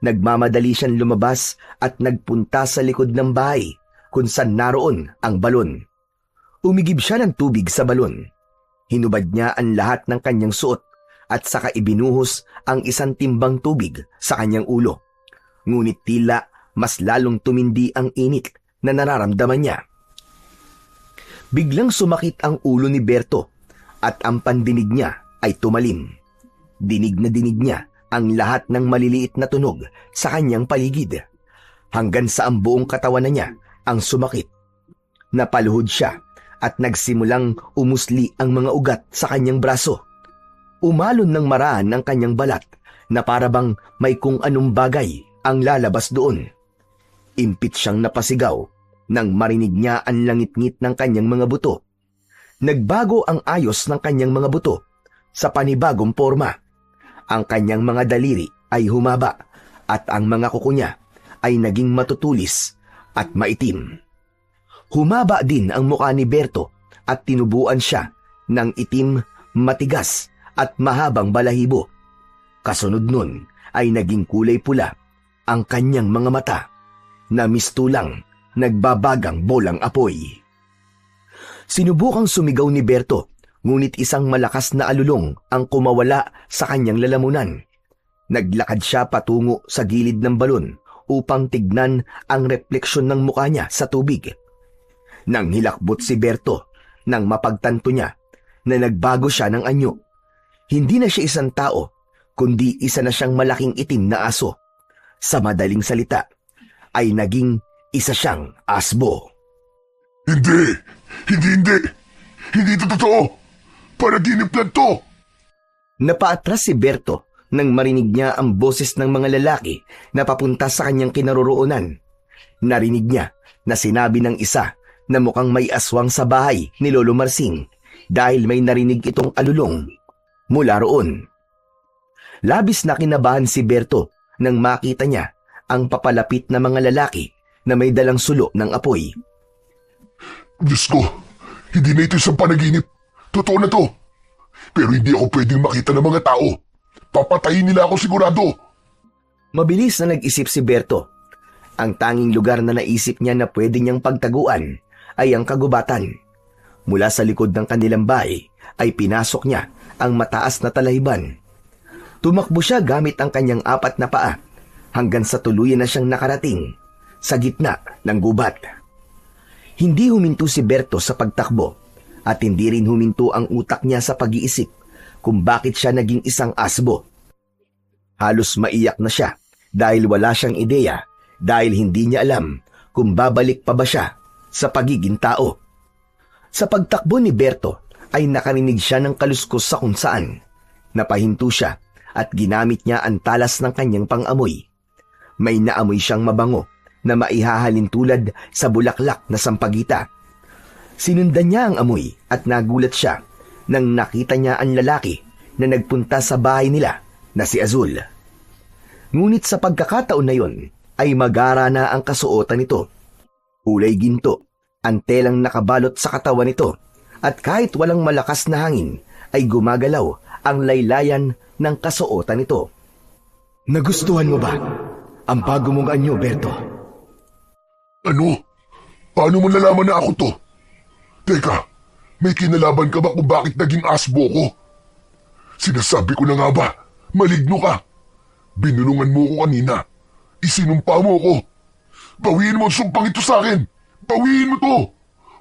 Nagmamadali siyang lumabas at nagpunta sa likod ng bahay kung saan naroon ang balon. Umigib siya ng tubig sa balon. Hinubad niya ang lahat ng kanyang suot at saka ibinuhos ang isang timbang tubig sa kanyang ulo. Ngunit tila mas lalong tumindi ang init na nararamdaman niya. Biglang sumakit ang ulo ni Berto at ang pandinig niya ay tumalim. Dinig na dinig niya ang lahat ng maliliit na tunog sa kanyang paligid, hanggang sa ang buong katawan na niya ang sumakit. Napaluhod siya at nagsimulang umusli ang mga ugat sa kanyang braso. Umalon ng maraan ang kanyang balat na parabang may kung anong bagay ang lalabas doon. Impit siyang napasigaw nang marinig niya ang langit-ngit ng kanyang mga buto. Nagbago ang ayos ng kanyang mga buto sa panibagong forma. Ang kanyang mga daliri ay humaba at ang mga kuko niya ay naging matutulis at maitim. Humaba din ang mukha ni Berto at tinubuan siya ng itim, matigas at mahabang balahibo. Kasunod nun ay naging kulay pula ang kanyang mga mata na mistulang nagbabagang bolang apoy. Sinubukang sumigaw ni Berto, ngunit isang malakas na alulong ang kumawala sa kanyang lalamunan. Naglakad siya patungo sa gilid ng balon upang tignan ang refleksyon ng mukha niya sa tubig. Nang hilakbot si Berto, nang mapagtanto niya na nagbago siya ng anyo. Hindi na siya isang tao, kundi isa na siyang malaking itim na aso. Sa madaling salita, ay naging isa siyang asbo. Hindi! Hindi ito totoo! Panaginip lang to! Napaatras si Berto nang marinig niya ang boses ng mga lalaki na papunta sa kanyang kinaroroonan. Narinig niya na sinabi ng isa na mukhang may aswang sa bahay ni Lolo Marsing dahil may narinig itong alulong mula roon. Labis na kinabahan si Berto nang makita niya ang papalapit na mga lalaki na may dalang sulo ng apoy. Diyos ko, hindi na ito isang panaginip. Totoo na to. Pero hindi ako pwedeng makita ng mga tao. Papatayin nila ako sigurado. Mabilis na nag-isip si Berto. Ang tanging lugar na naisip niya na pwede niyang pagtaguan ay ang kagubatan. Mula sa likod ng kanilang bahay ay pinasok niya ang mataas na talahiban. Tumakbo siya gamit ang kanyang 4 na paa hanggang sa tuluyan na siyang nakarating sa gitna ng gubat. Hindi huminto si Berto sa pagtakbo at hindi rin huminto ang utak niya sa pag-iisip kung bakit siya naging isang asbo. Halos maiyak na siya dahil wala siyang ideya, dahil hindi niya alam kung babalik pa ba siya sa pagiging tao. Sa pagtakbo ni Berto ay nakarinig siya ng kaluskos sa kung saan. Napahinto siya at ginamit niya ang talas ng kanyang pang-amoy. May naamoy siyang mabango na maihahalin tulad sa bulaklak na sampagita. Sinundan niya ang amoy at nagulat siya nang nakita niya ang lalaki na nagpunta sa bahay nila na si Azul. Ngunit sa pagkakataon na yon ay magara na ang kasuotan nito. Kulay ginto ang telang nakabalot sa katawan nito at kahit walang malakas na hangin ay gumagalaw ang laylayan ng kasuotan nito. Nagustuhan mo ba ang bago mong anyo, Berto? Ano? Paano mo nalaman na ako to? Teka, may kinalaban ka ba kung bakit naging asbo ko? Sinasabi ko na nga ba, maligno ka. Binulungan mo ko kanina. Isinumpa mo ko. Bawiin mo ang sumpang ito sa akin. Bawiin mo to.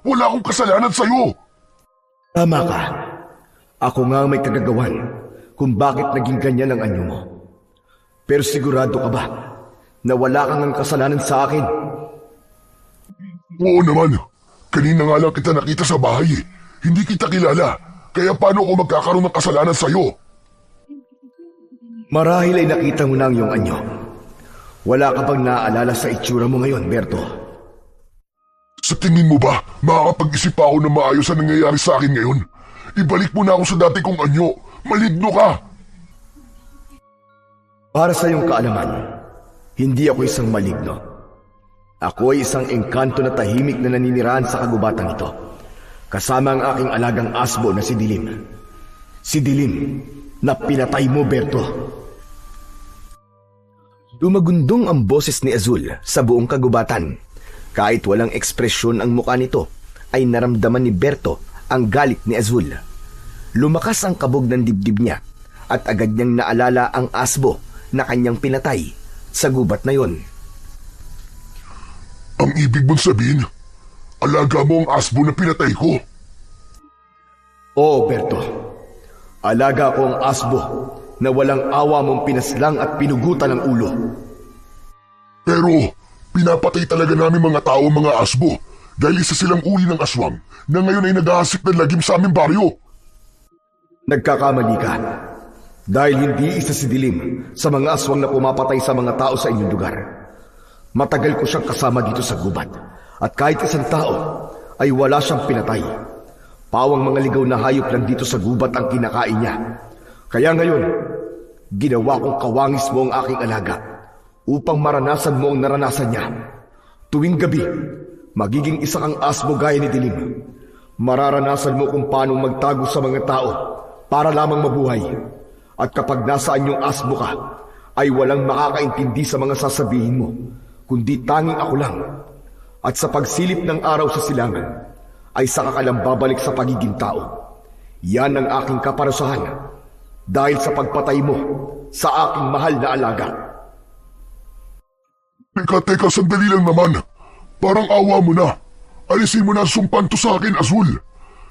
Wala akong kasalanan sa'yo. Tama ka. Ako nga may kagagawan kung bakit naging ganyan ang anyo mo. Pero sigurado ka ba na wala kang ang kasalanan sa akin? Oo naman. Kanina nga lang kita nakita sa bahay eh. Hindi kita kilala. Kaya paano ako magkakaroon ng kasalanan sa'yo? Marahil ay nakita mo na ang iyong anyo. Wala ka bang naaalala sa itsura mo ngayon, Berto? Sa tingin mo ba, makakapag-isip pa ako na maayos ang nangyayari sa akin ngayon? Ibalik mo na ako sa dati kong anyo. Maligno ka! Para sa iyong kaalaman, hindi ako isang maligno. Ako ay isang engkanto na tahimik na naninirahan sa kagubatan ito. Kasama ang aking alagang asbo na si Dilim. Si Dilim na pinatay mo, Berto. Dumagundong ang boses ni Azul sa buong kagubatan. Kahit walang ekspresyon ang mukha nito, ay naramdaman ni Berto ang galit ni Azul. Lumakas ang kabog ng dibdib niya at agad niyang naalala ang asbo na kanyang pinatay sa gubat na yon. Ang ibig mong sabihin, alaga mo ang asbo na pinatay ko. Oo, Berto. Alaga ko ang asbo na walang awa mong pinaslang at pinugutan ng ulo. Pero, pinapatay talaga namin mga tao ang mga asbo dahil isa silang uri ng aswang na ngayon ay nag-aasik ng lagim sa aming baryo. Nagkakamali ka. Dahil hindi isa si Dilim sa mga aswang na pumapatay sa mga tao sa inyong lugar. Matagal ko siyang kasama dito sa gubat at kahit isang tao ay wala siyang pinatay. Pawang mga ligaw na hayop lang dito sa gubat ang kinakain niya. Kaya ngayon, ginawa kong kawangis mo ang aking alaga upang maranasan mo ang naranasan niya. Tuwing gabi, magiging isa kang asbo gaya ni Dilim. Mararanasan mo kung paano magtago sa mga tao para lamang mabuhay. At kapag nasaan yung asbo ka, ay walang makakaintindi sa mga sasabihin mo, kundi tanging ako lang. At sa pagsilip ng araw sa silangan, ay saka ka lang babalik sa pagiging tao. Yan ang aking kaparusahan dahil sa pagpatay mo sa aking mahal na alaga. Teka, sandali lang naman. Parang awa mo na. Alisin mo na ang sumpan to sa akin, Azul.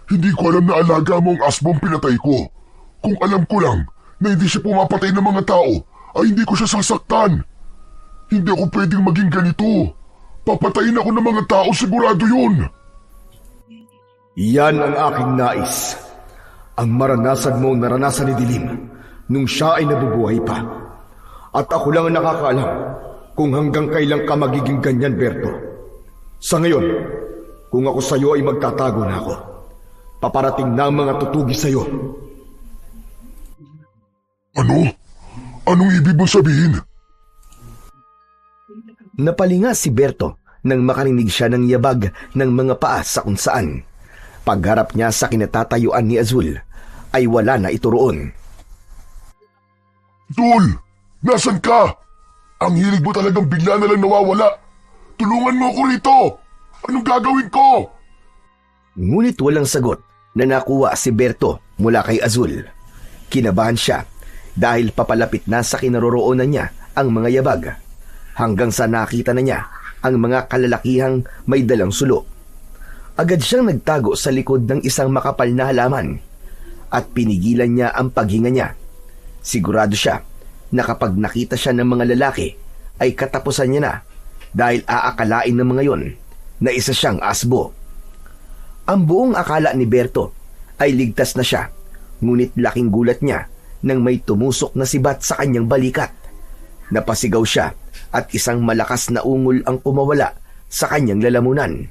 Hindi ko alam na alaga mo ang asbong pinatay ko. Kung alam ko lang na hindi siya pumapatay ng mga tao, ay hindi ko siya sasaktan. Hindi ako pwedeng maging ganito. Papatayin ako ng mga tao, sigurado yun. Yan ang aking nais. Ang maranasan mo naranasan ni Dilim nung siya ay nabubuhay pa. At ako lang ang nakakaalam kung hanggang kailan ka magiging ganyan, Berto. Sa ngayon, kung ako sa'yo ay magtatago na ako. Paparating na ang mga tutugi sa'yo. Ano? Anong ibig mong sabihin? Napalinga si Berto nang makarinig siya ng yabag ng mga paa sa kung saan. Pagharap niya sa kinatatayuan ni Azul, ay wala na ito roon. Azul! Nasaan ka? Ang hilig mo talagang bigla na lang nawawala. Tulungan mo ako rito! Anong gagawin ko? Ngunit walang sagot na nakuha si Berto mula kay Azul. Kinabahan siya dahil papalapit na sa kinaroroonan niya ang mga yabag hanggang sa nakita na niya ang mga kalalakihang may dalang sulo. Agad siyang nagtago sa likod ng isang makapal na halaman at pinigilan niya ang paghinga niya. Sigurado siya na kapag nakita siya ng mga lalaki ay katapusan niya na dahil aakalain ng mga yon na isa siyang asbo. Ang buong akala ni Berto ay ligtas na siya, ngunit laking gulat niya nang may tumusok na sibat sa kanyang balikat. Napasigaw siya at isang malakas na ungol ang kumawala sa kanyang lalamunan.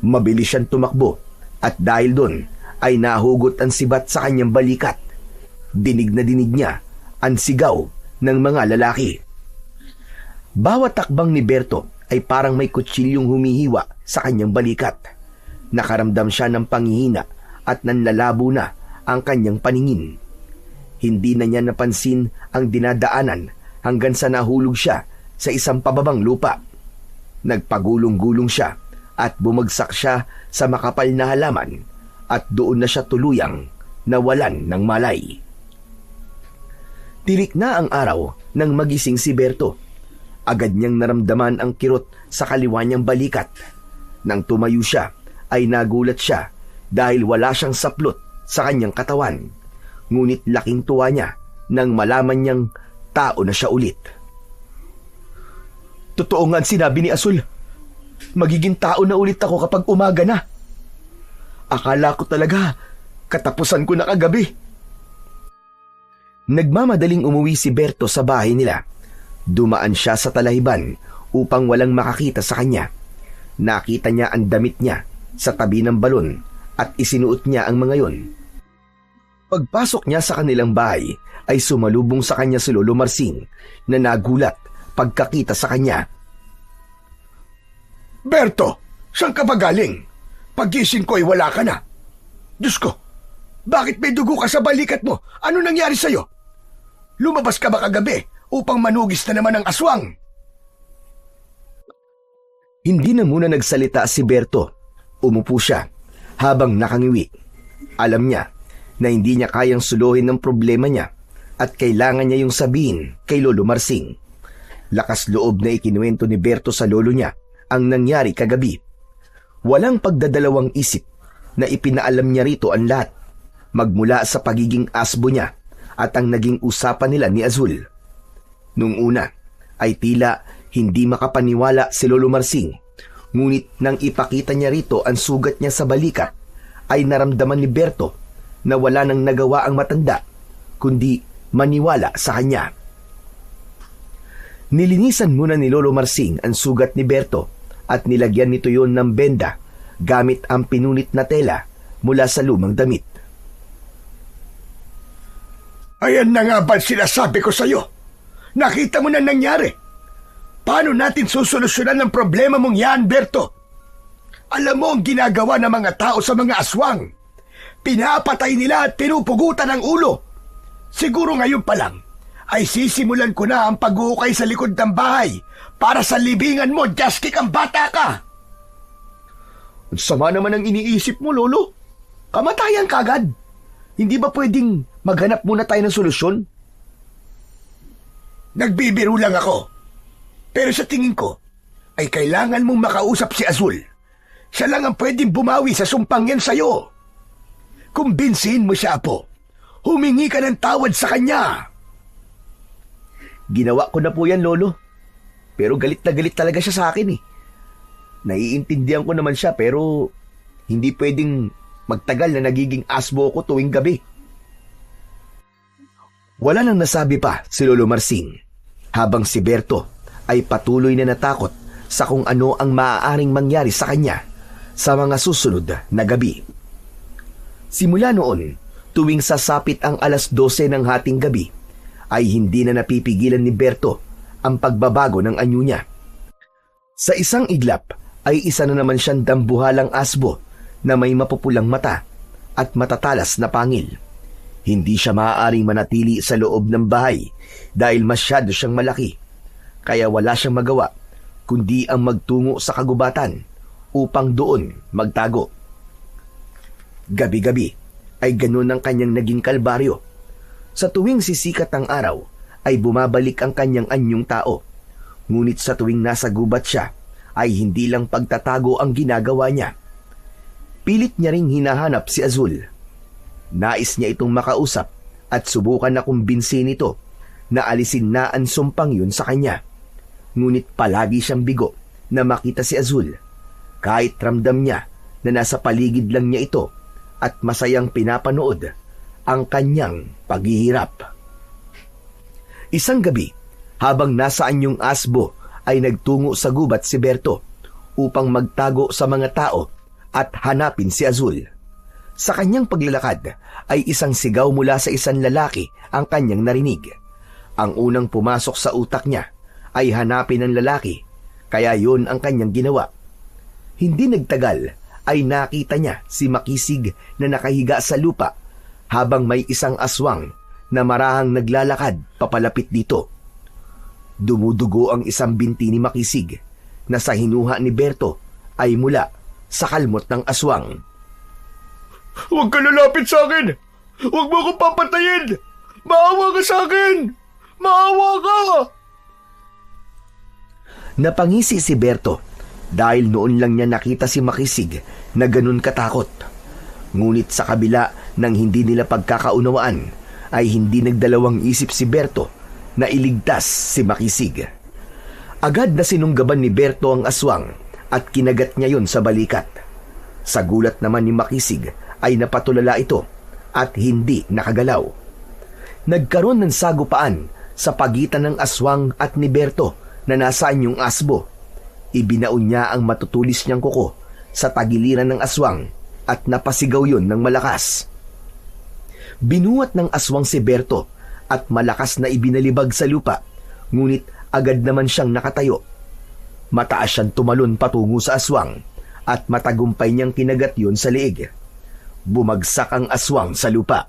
Mabilis siyang tumakbo at dahil doon ay nahugot ang sibat sa kanyang balikat. Dinig na dinig niya ang sigaw ng mga lalaki. Bawat takbang ni Berto ay parang may kutsilyong humihiwa sa kanyang balikat. Nakaramdam siya ng panghihina at nanlalabo na ang kanyang paningin. Hindi na niya napansin ang dinadaanan hanggang sa nahulog siya sa isang pababang lupa. Nagpagulong-gulong siya at bumagsak siya sa makapal na halaman at doon na siya tuluyang nawalan ng malay. Tirik na ang araw nang magising si Berto. Agad niyang naramdaman ang kirot sa kaliwa niyang balikat. Nang tumayo siya, ay nagulat siya dahil wala siyang saplot sa kanyang katawan. Ngunit laking tuwa niya nang malaman niyang tao na siya ulit. Totoo nga ang sinabi ni Azul. Magiging tao na ulit ako kapag umaga na. Akala ko talaga katapusan ko na kagabi. Nagmamadaling umuwi si Berto sa bahay nila. Dumaan siya sa talahiban upang walang makakita sa kanya. Nakita niya ang damit niya sa tabi ng balon at isinuot niya ang mga yon. Pagpasok niya sa kanilang bahay ay sumalubong sa kanya si Lolo Marsing na nagulat pagkakita sa kanya. Berto, saan ka ba galing? Paggising ko ay wala ka na. Diyos ko, bakit may dugo ka sa balikat mo? Ano nangyari sa'yo? Lumabas ka ba kagabi upang manugis na naman ang aswang? Hindi na muna nagsalita si Berto. Umupo siya habang nakangiwi. Alam niya na hindi niya kayang suluhin ng problema niya at kailangan niya yung sabihin kay Lolo Marsing. Lakas loob na ikinuwento ni Berto sa lolo niya ang nangyari kagabi. Walang pagdadalawang isip na ipinaalam niya rito ang lahat, magmula sa pagiging asbo niya at ang naging usapan nila ni Azul. Nung una ay tila hindi makapaniwala si Lolo Marsing, ngunit nang ipakita niya rito ang sugat niya sa balikat, ay naramdaman ni Berto na wala nang nagawa ang matanda, kundi maniwala sa kanya. Nilinisan muna ni Lolo Marsing ang sugat ni Berto at nilagyan nito yon ng benda gamit ang pinunit na tela mula sa lumang damit. Ayan na nga ba sinasabi ko sa'yo? Nakita mo na nangyari. Paano natin susolusyonan ang problema mong yan, Berto? Alam mo ang ginagawa ng mga tao sa mga aswang. Pinapatay nila at pinupugutan ang ulo. Siguro ngayon pa lang ay sisimulan ko na ang pag-uukay sa likod ng bahay para sa libingan mo, Jaskik, ang bata ka. Ang sama naman ang iniisip mo, Lolo. Kamatayan kagad. Hindi ba pwedeng maghanap muna tayo ng solusyon? Nagbibiro lang ako. Pero sa tingin ko, ay kailangan mong makausap si Azul. Siya lang ang pwedeng bumawi sa sumpang yan sa'yo. Kumbinsihin mo siya, Apo. Humingi ka ng tawad sa kanya. Ginawa ko na po yan, Lolo. Pero galit na galit talaga siya sa akin eh. Naiintindihan ko naman siya pero hindi pwedeng magtagal na nagiging asbo ko tuwing gabi. Wala nang nasabi pa si Lolo Marsing habang si Berto ay patuloy na natakot sa kung ano ang maaaring mangyari sa kanya sa mga susunod na gabi. Simula noon, tuwing sasapit ang 12:00 ng hating gabi, ay hindi na napipigilan ni Berto ang pagbabago ng anyo niya. Sa isang iglap ay isa na naman siyang dambuhalang asbo na may mapupulang mata at matatalas na pangil. Hindi siya maaaring manatili sa loob ng bahay dahil masyado siyang malaki, kaya wala siyang magawa kundi ang magtungo sa kagubatan upang doon magtago. Gabi-gabi ay ganun ang kanyang naging kalbaryo. Sa tuwing sisikat ang araw ay bumabalik ang kanyang anyong tao, ngunit sa tuwing nasa gubat siya ay hindi lang pagtatago ang ginagawa niya. Pilit niya ring hinahanap si Azul. Nais niya itong makausap at subukan na kumbinsin ito na alisin na ang sumpang yun sa kanya. Ngunit palagi siyang bigo na makita si Azul, kahit ramdam niya na nasa paligid lang niya ito at masayang pinapanood ang kanyang paghihirap. Isang gabi, habang nasa anyong asbo, ay nagtungo sa gubat si Berto upang magtago sa mga tao at hanapin si Azul. Sa kanyang paglalakad ay isang sigaw mula sa isang lalaki ang kanyang narinig. Ang unang pumasok sa utak niya ay hanapin ang lalaki, kaya yun ang kanyang ginawa. Hindi nagtagal ay nakita niya si Makisig na nakahiga sa lupa habang may isang aswang na marahang naglalakad papalapit dito. Dumudugo ang isang binti ni Makisig na sa hinuha ni Berto ay mula sa kalmot ng aswang. Huwag ka lalapit sa akin! Huwag mo akong papatayin! Maawa ka sa akin! Maawa ka! Napangisi si Berto dahil noon lang niya nakita si Makisig na ganun katakot. Ngunit sa kabila ng hindi nila pagkakaunawaan ay hindi nagdalawang isip si Berto na iligtas si Makisig. Agad na sinunggaban ni Berto ang aswang at kinagat niya yon sa balikat. Sa gulat naman ni Makisig ay napatulala ito at hindi nakagalaw. Nagkaroon ng sagupaan sa pagitan ng aswang at ni Berto na nasaan yung asbo. Ibinaon niya ang matutulis niyang kuko sa tagiliran ng aswang at napasigaw yon ng malakas. Binuhat ng aswang si Berto at malakas na ibinalibag sa lupa, ngunit agad naman siyang nakatayo. Mataas siyang tumalon patungo sa aswang at matagumpay niyang kinagat yon sa liig. Bumagsak ang aswang sa lupa.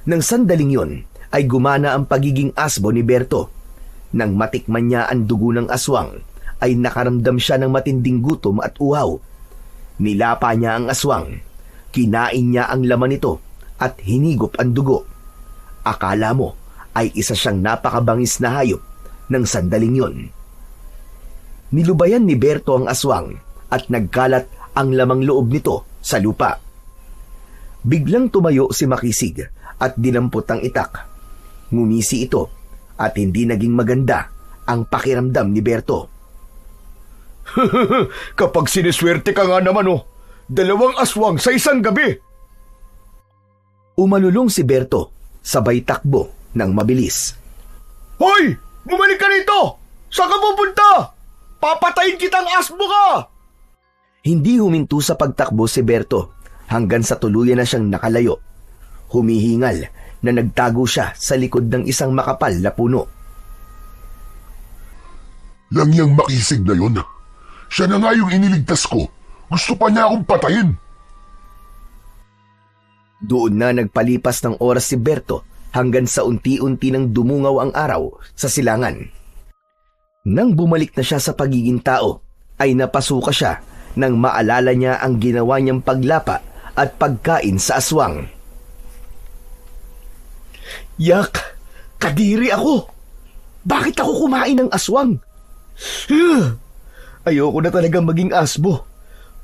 Nang sandaling yon ay gumana ang pagiging asbo ni Berto. Nang matikman niya ang dugo ng aswang ay nakaramdam siya ng matinding gutom at uhaw. Nilapa niya ang aswang, kinain niya ang laman nito at hinigop ang dugo. Akala mo ay isa siyang napakabangis na hayop ng sandaling yon. Nilubayan ni Berto ang aswang at nagkalat ang lamang loob nito sa lupa. Biglang tumayo si Makisig at dinampot ang itak. Ngumisi ito at hindi naging maganda ang pakiramdam ni Berto. Kapag siniswerte ka nga naman, 2 aswang sa isang gabi. Umalulong si Berto, sabay takbo ng mabilis. Hoy! Bumalik ka rito! Saan ka pupunta? Papatayin kitang asbo ka! Hindi huminto sa pagtakbo si Berto hanggang sa tuluyan na siyang nakalayo. Humihingal na nagtago siya sa likod ng isang makapal na puno. Yang Makisig na yun. Siya na nga yung iniligtas ko. Gusto pa niya akong patayin. Doon na nagpalipas ng oras si Berto hanggang sa unti-unti nang dumungaw ang araw sa silangan. Nang bumalik na siya sa pagiging tao, ay napasuka siya nang maalala niya ang ginawa niyang paglapa at pagkain sa aswang. Yak! Kadiri ako! Bakit ako kumain ng aswang? Ayoko na talagang maging asbo.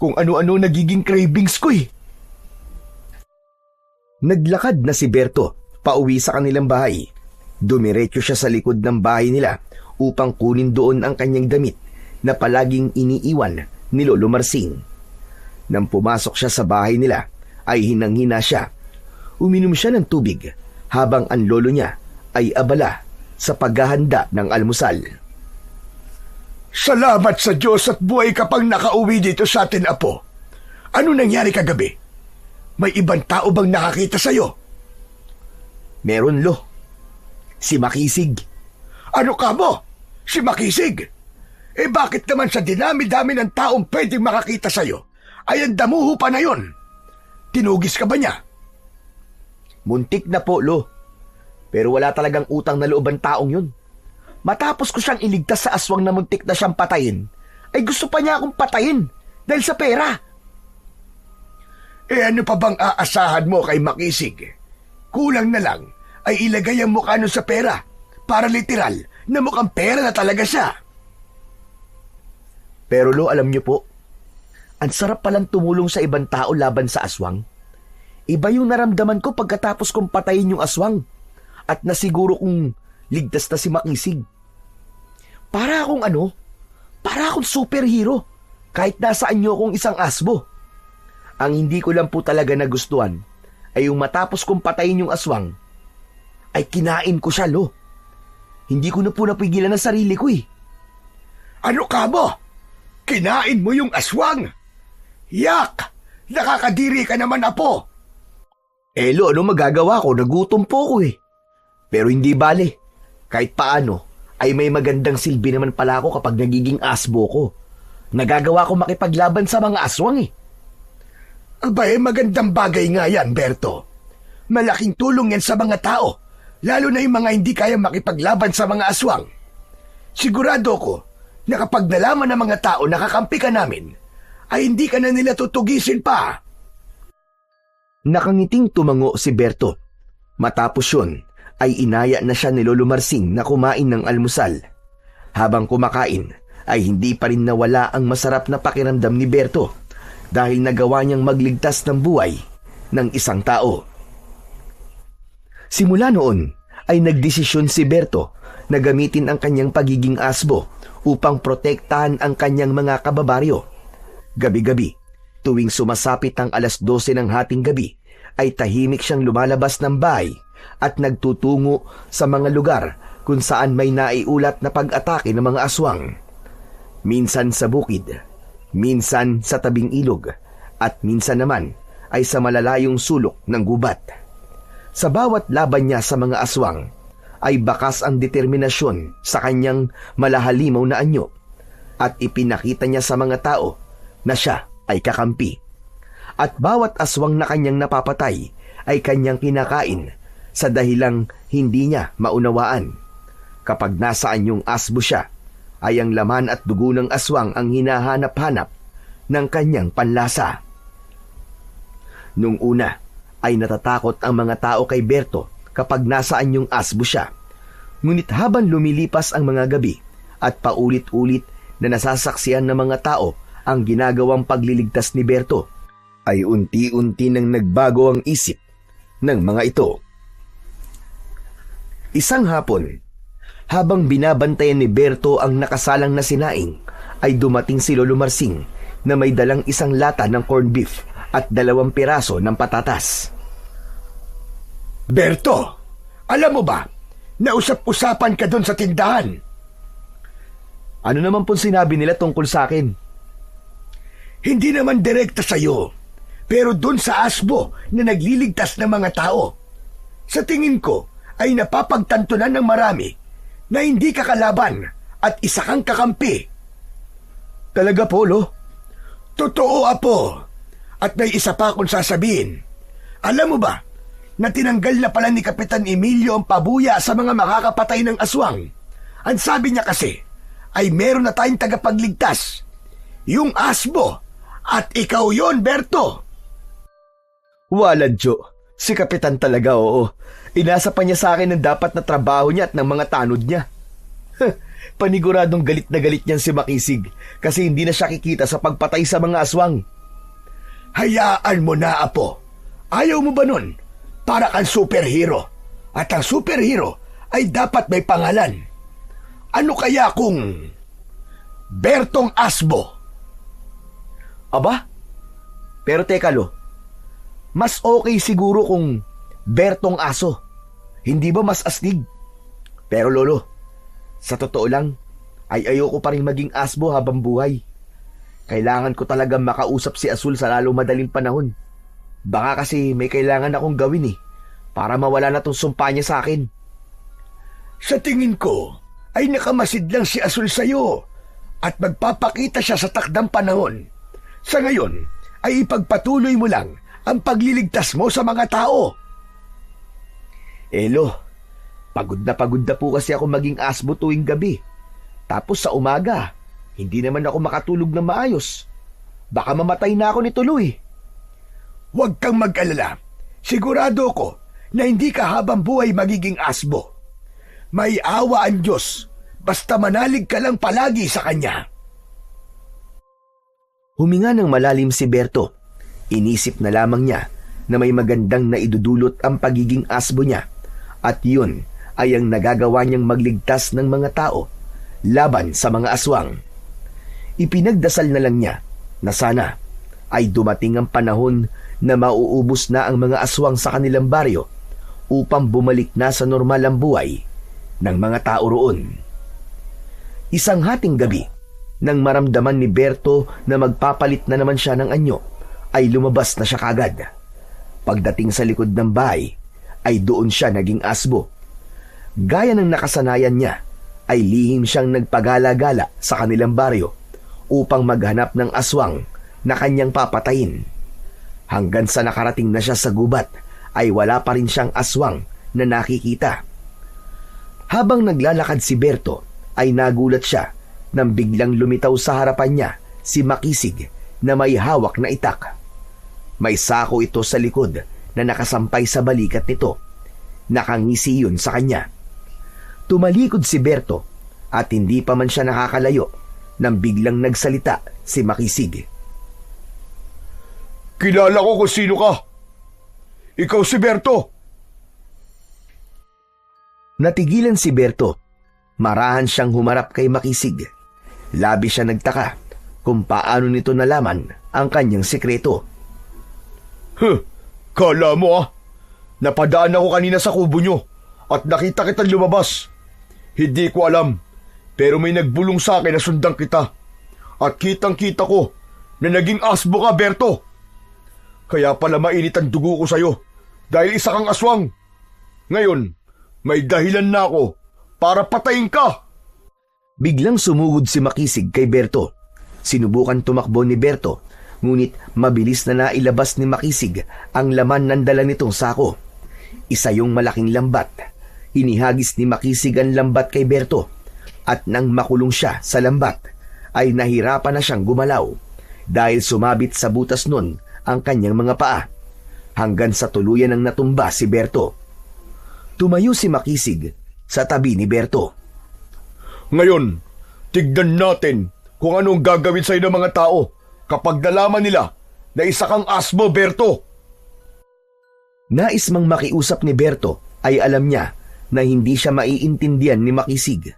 Kung ano-ano nagiging cravings ko eh. Naglakad na si Berto pauwi sa kanilang bahay. Dumiretso siya sa likod ng bahay nila upang kunin doon ang kanyang damit na palaging iniiwan ni Lolo Marsing. Nang pumasok siya sa bahay nila ay hinang-hina siya. Uminom siya ng tubig habang ang lolo niya ay abala sa paghahanda ng almusal. Salamat sa Diyos at buhay ka pang nakauwi dito sa atin, Apo. Ano nangyari kagabi? May ibang tao bang nakakita sa'yo? Meron, Lo. Si Makisig. Ano ka mo? Si Makisig? Eh bakit naman sa dinami-dami ng taong pwedeng makakita sa'yo ay ang damuho pa na yon? Tinugis ka ba niya? Muntik na po, Lo. Pero wala talagang utang na loob ang taong yun. Matapos ko siyang iligtas sa aswang na muntik na siyang patayin, ay gusto pa niya akong patayin dahil sa pera. Eh ano pa bang aasahan mo kay Makisig? Kulang na lang ay ilagay ang mukha nun sa pera para literal na mukhang pera na talaga siya. Pero Lo, alam niyo po, ang sarap palang tumulong sa ibang tao laban sa aswang. Iba yung naramdaman ko pagkatapos kong patayin yung aswang at nasiguro kong ligtas na si Makisig. Para akong superhero kahit nasaan niyo akong isang asbo. Ang hindi ko lang po talaga nagustuhan ay yung matapos kong patayin yung aswang ay kinain ko siya, Lo. Hindi ko na po napigilan ang sarili ko eh. Ano ka mo? Kinain mo yung aswang? Yak! Nakakadiri ka naman, Apo. Lo, ano magagawa ko? Nagutom po ko eh. Pero hindi bale. Kahit paano, ay may magandang silbi naman pala ako kapag nagiging asbo ko. Nagagawa ko makipaglaban sa mga aswang eh. Abay, magandang bagay nga yan, Berto. Malaking tulong yan sa mga tao, lalo na yung mga hindi kaya makipaglaban sa mga aswang. Sigurado ko na kapag nalaman ng mga tao na kakampi ka namin, ay hindi ka na nila tutugisin pa. Nakangiting tumango si Berto. Matapos yun, ay inaya na siya ni Lolo Marsing na kumain ng almusal. Habang kumakain, ay hindi pa rin nawala ang masarap na pakiramdam ni Berto dahil nagawa niyang magligtas ng buhay ng isang tao. Simula noon ay nagdesisyon si Berto na gamitin ang kanyang pagiging asbo upang protektahan ang kanyang mga kababaryo. Gabi-gabi, tuwing sumasapit ang 12:00 ng hating gabi, ay tahimik siyang lumalabas ng bahay at nagtutungo sa mga lugar kung saan may naiulat na pag-atake ng mga aswang. Minsan sa bukid, minsan sa tabing ilog, at minsan naman ay sa malalayong sulok ng gubat. Sa bawat laban niya sa mga aswang, ay bakas ang determinasyon sa kanyang malahalimaw na anyo at ipinakita niya sa mga tao na siya ay kakampi. At bawat aswang na kanyang napapatay ay kanyang kinakain sa dahilang hindi niya maunawaan. Kapag nasaan yung asbo siya, ay ang laman at dugo ng aswang ang hinahanap-hanap ng kanyang panlasa. Nung una, ay natatakot ang mga tao kay Berto kapag nasaan yung asbo siya. Ngunit habang lumilipas ang mga gabi at paulit-ulit na nasasaksihan ng mga tao ang ginagawang pagliligtas ni Berto, ay unti-unti nang nagbago ang isip ng mga ito. Isang hapon, habang binabantayan ni Berto ang nakasalang na sinaing, ay dumating si Lolo Marsing na may dalang isang lata ng corned beef at 2 piraso ng patatas. Berto, alam mo ba, nausap-usapan ka doon sa tindahan. Ano naman pong sinabi nila tungkol sa akin? Hindi naman direkta sa'yo, pero doon sa asbo na nagliligtas ng mga tao. Sa tingin ko ay napapagtantunan ng marami na hindi ka kalaban at isa kang kakampi. Talaga po, Lo? Totoo, Apo. At may isa pa akong sasabihin. Alam mo ba na tinanggal na pala ni Kapitan Emilio ang pabuya sa mga makakapatay ng aswang? Ang sabi niya kasi ay meron na tayong tagapagligtas. Yung asbo. At ikaw yon, Berto. Walad, Jo. Si Kapitan talaga, oo. Inasa pa niya sa akin ng dapat na trabaho niya at ng mga tanod niya. Paniguradong galit na galit niyan si Makisig kasi hindi na siya kikita sa pagpatay sa mga aswang. Hayaan mo na, Apo. Ayaw mo ba nun? Para kang superhero. At ang superhero ay dapat may pangalan. Ano kaya kung Bertong Asbo? Aba? Pero teka, Lo. Mas okay siguro kung Bertong Aso. Hindi ba mas astig? Pero Lolo, sa totoo lang, ay ayoko pa rin maging asbo habang buhay. Kailangan ko talagang makausap si Azul sa lalong madaling panahon. Baka kasi may kailangan akong gawin para mawala na tong sumpa niya sa akin. Sa tingin ko, ay nakamasid lang si Azul sa'yo at magpapakita siya sa takdang panahon. Sa ngayon, ay ipagpatuloy mo lang ang pagliligtas mo sa mga tao. Lo, pagod na po kasi ako maging asbo tuwing gabi. Tapos sa umaga, hindi naman ako makatulog na maayos. Baka mamatay na ako nito, Lo. Huwag kang mag-alala. Sigurado ko na hindi ka habang buhay magiging asbo. May awa ang Diyos, basta manalig ka lang palagi sa Kanya. Huminga ng malalim si Berto. Inisip na lamang niya na may magandang naidudulot ang pagiging asbo niya at yun ay ang nagagawa niyang magligtas ng mga tao laban sa mga aswang. Ipinagdasal na lang niya na sana ay dumating ang panahon na mauubos na ang mga aswang sa kanilang baryo upang bumalik na sa normal ang buhay ng mga tao roon. Isang hating gabi, nang maramdaman ni Berto na magpapalit na naman siya ng anyo, ay lumabas na siya kagad. Pagdating sa likod ng bahay, ay doon siya naging asbo. Gaya ng nakasanayan niya, ay lihim siyang nagpagala-gala sa kanilang baryo upang maghanap ng aswang na kanyang papatayin. Hanggang sa nakarating na siya sa gubat, ay wala pa rin siyang aswang na nakikita. Habang naglalakad si Berto, ay nagulat siya nang biglang lumitaw sa harapan niya si Makisig na may hawak na itak. May sako ito sa likod na nakasampay sa balikat nito. Nakangisi yun sa kanya. Tumalikod si Berto at hindi pa man siya nakakalayo nang biglang nagsalita si Makisig. Kilala ko kung sino ka. Ikaw si Berto. Natigilan si Berto. Marahan siyang humarap kay Makisig. Labis siya nagtaka kung paano nito nalaman ang kanyang sekreto. Kala mo napadaan ako kanina sa kubo nyo at nakita kitang lumabas. Hindi ko alam, pero may nagbulong sa akin na sundan kita. At kitang-kita ko na naging asbo ka, Berto. Kaya pala mainit ang dugo ko sa'yo dahil isa kang aswang. Ngayon, may dahilan na ako para patayin ka. Biglang sumugod si Makisig kay Berto. Sinubukan tumakbo ni Berto, ngunit mabilis na nailabas ni Makisig ang laman ng dala nitong sako. Isa yung malaking lambat. Inihagis ni Makisig ang lambat kay Berto, at nang makulong siya sa lambat, ay nahirapan na siyang gumalaw dahil sumabit sa butas nun ang kanyang mga paa, hanggang sa tuluyan ng natumba si Berto. Tumayo si Makisig sa tabi ni Berto. Ngayon, tignan natin kung anong gagawin sa'yo ng mga tao kapag nalaman nila na isa kang asbo, Berto. Nais mang makiusap ni Berto ay alam niya na hindi siya maiintindihan ni Makisig.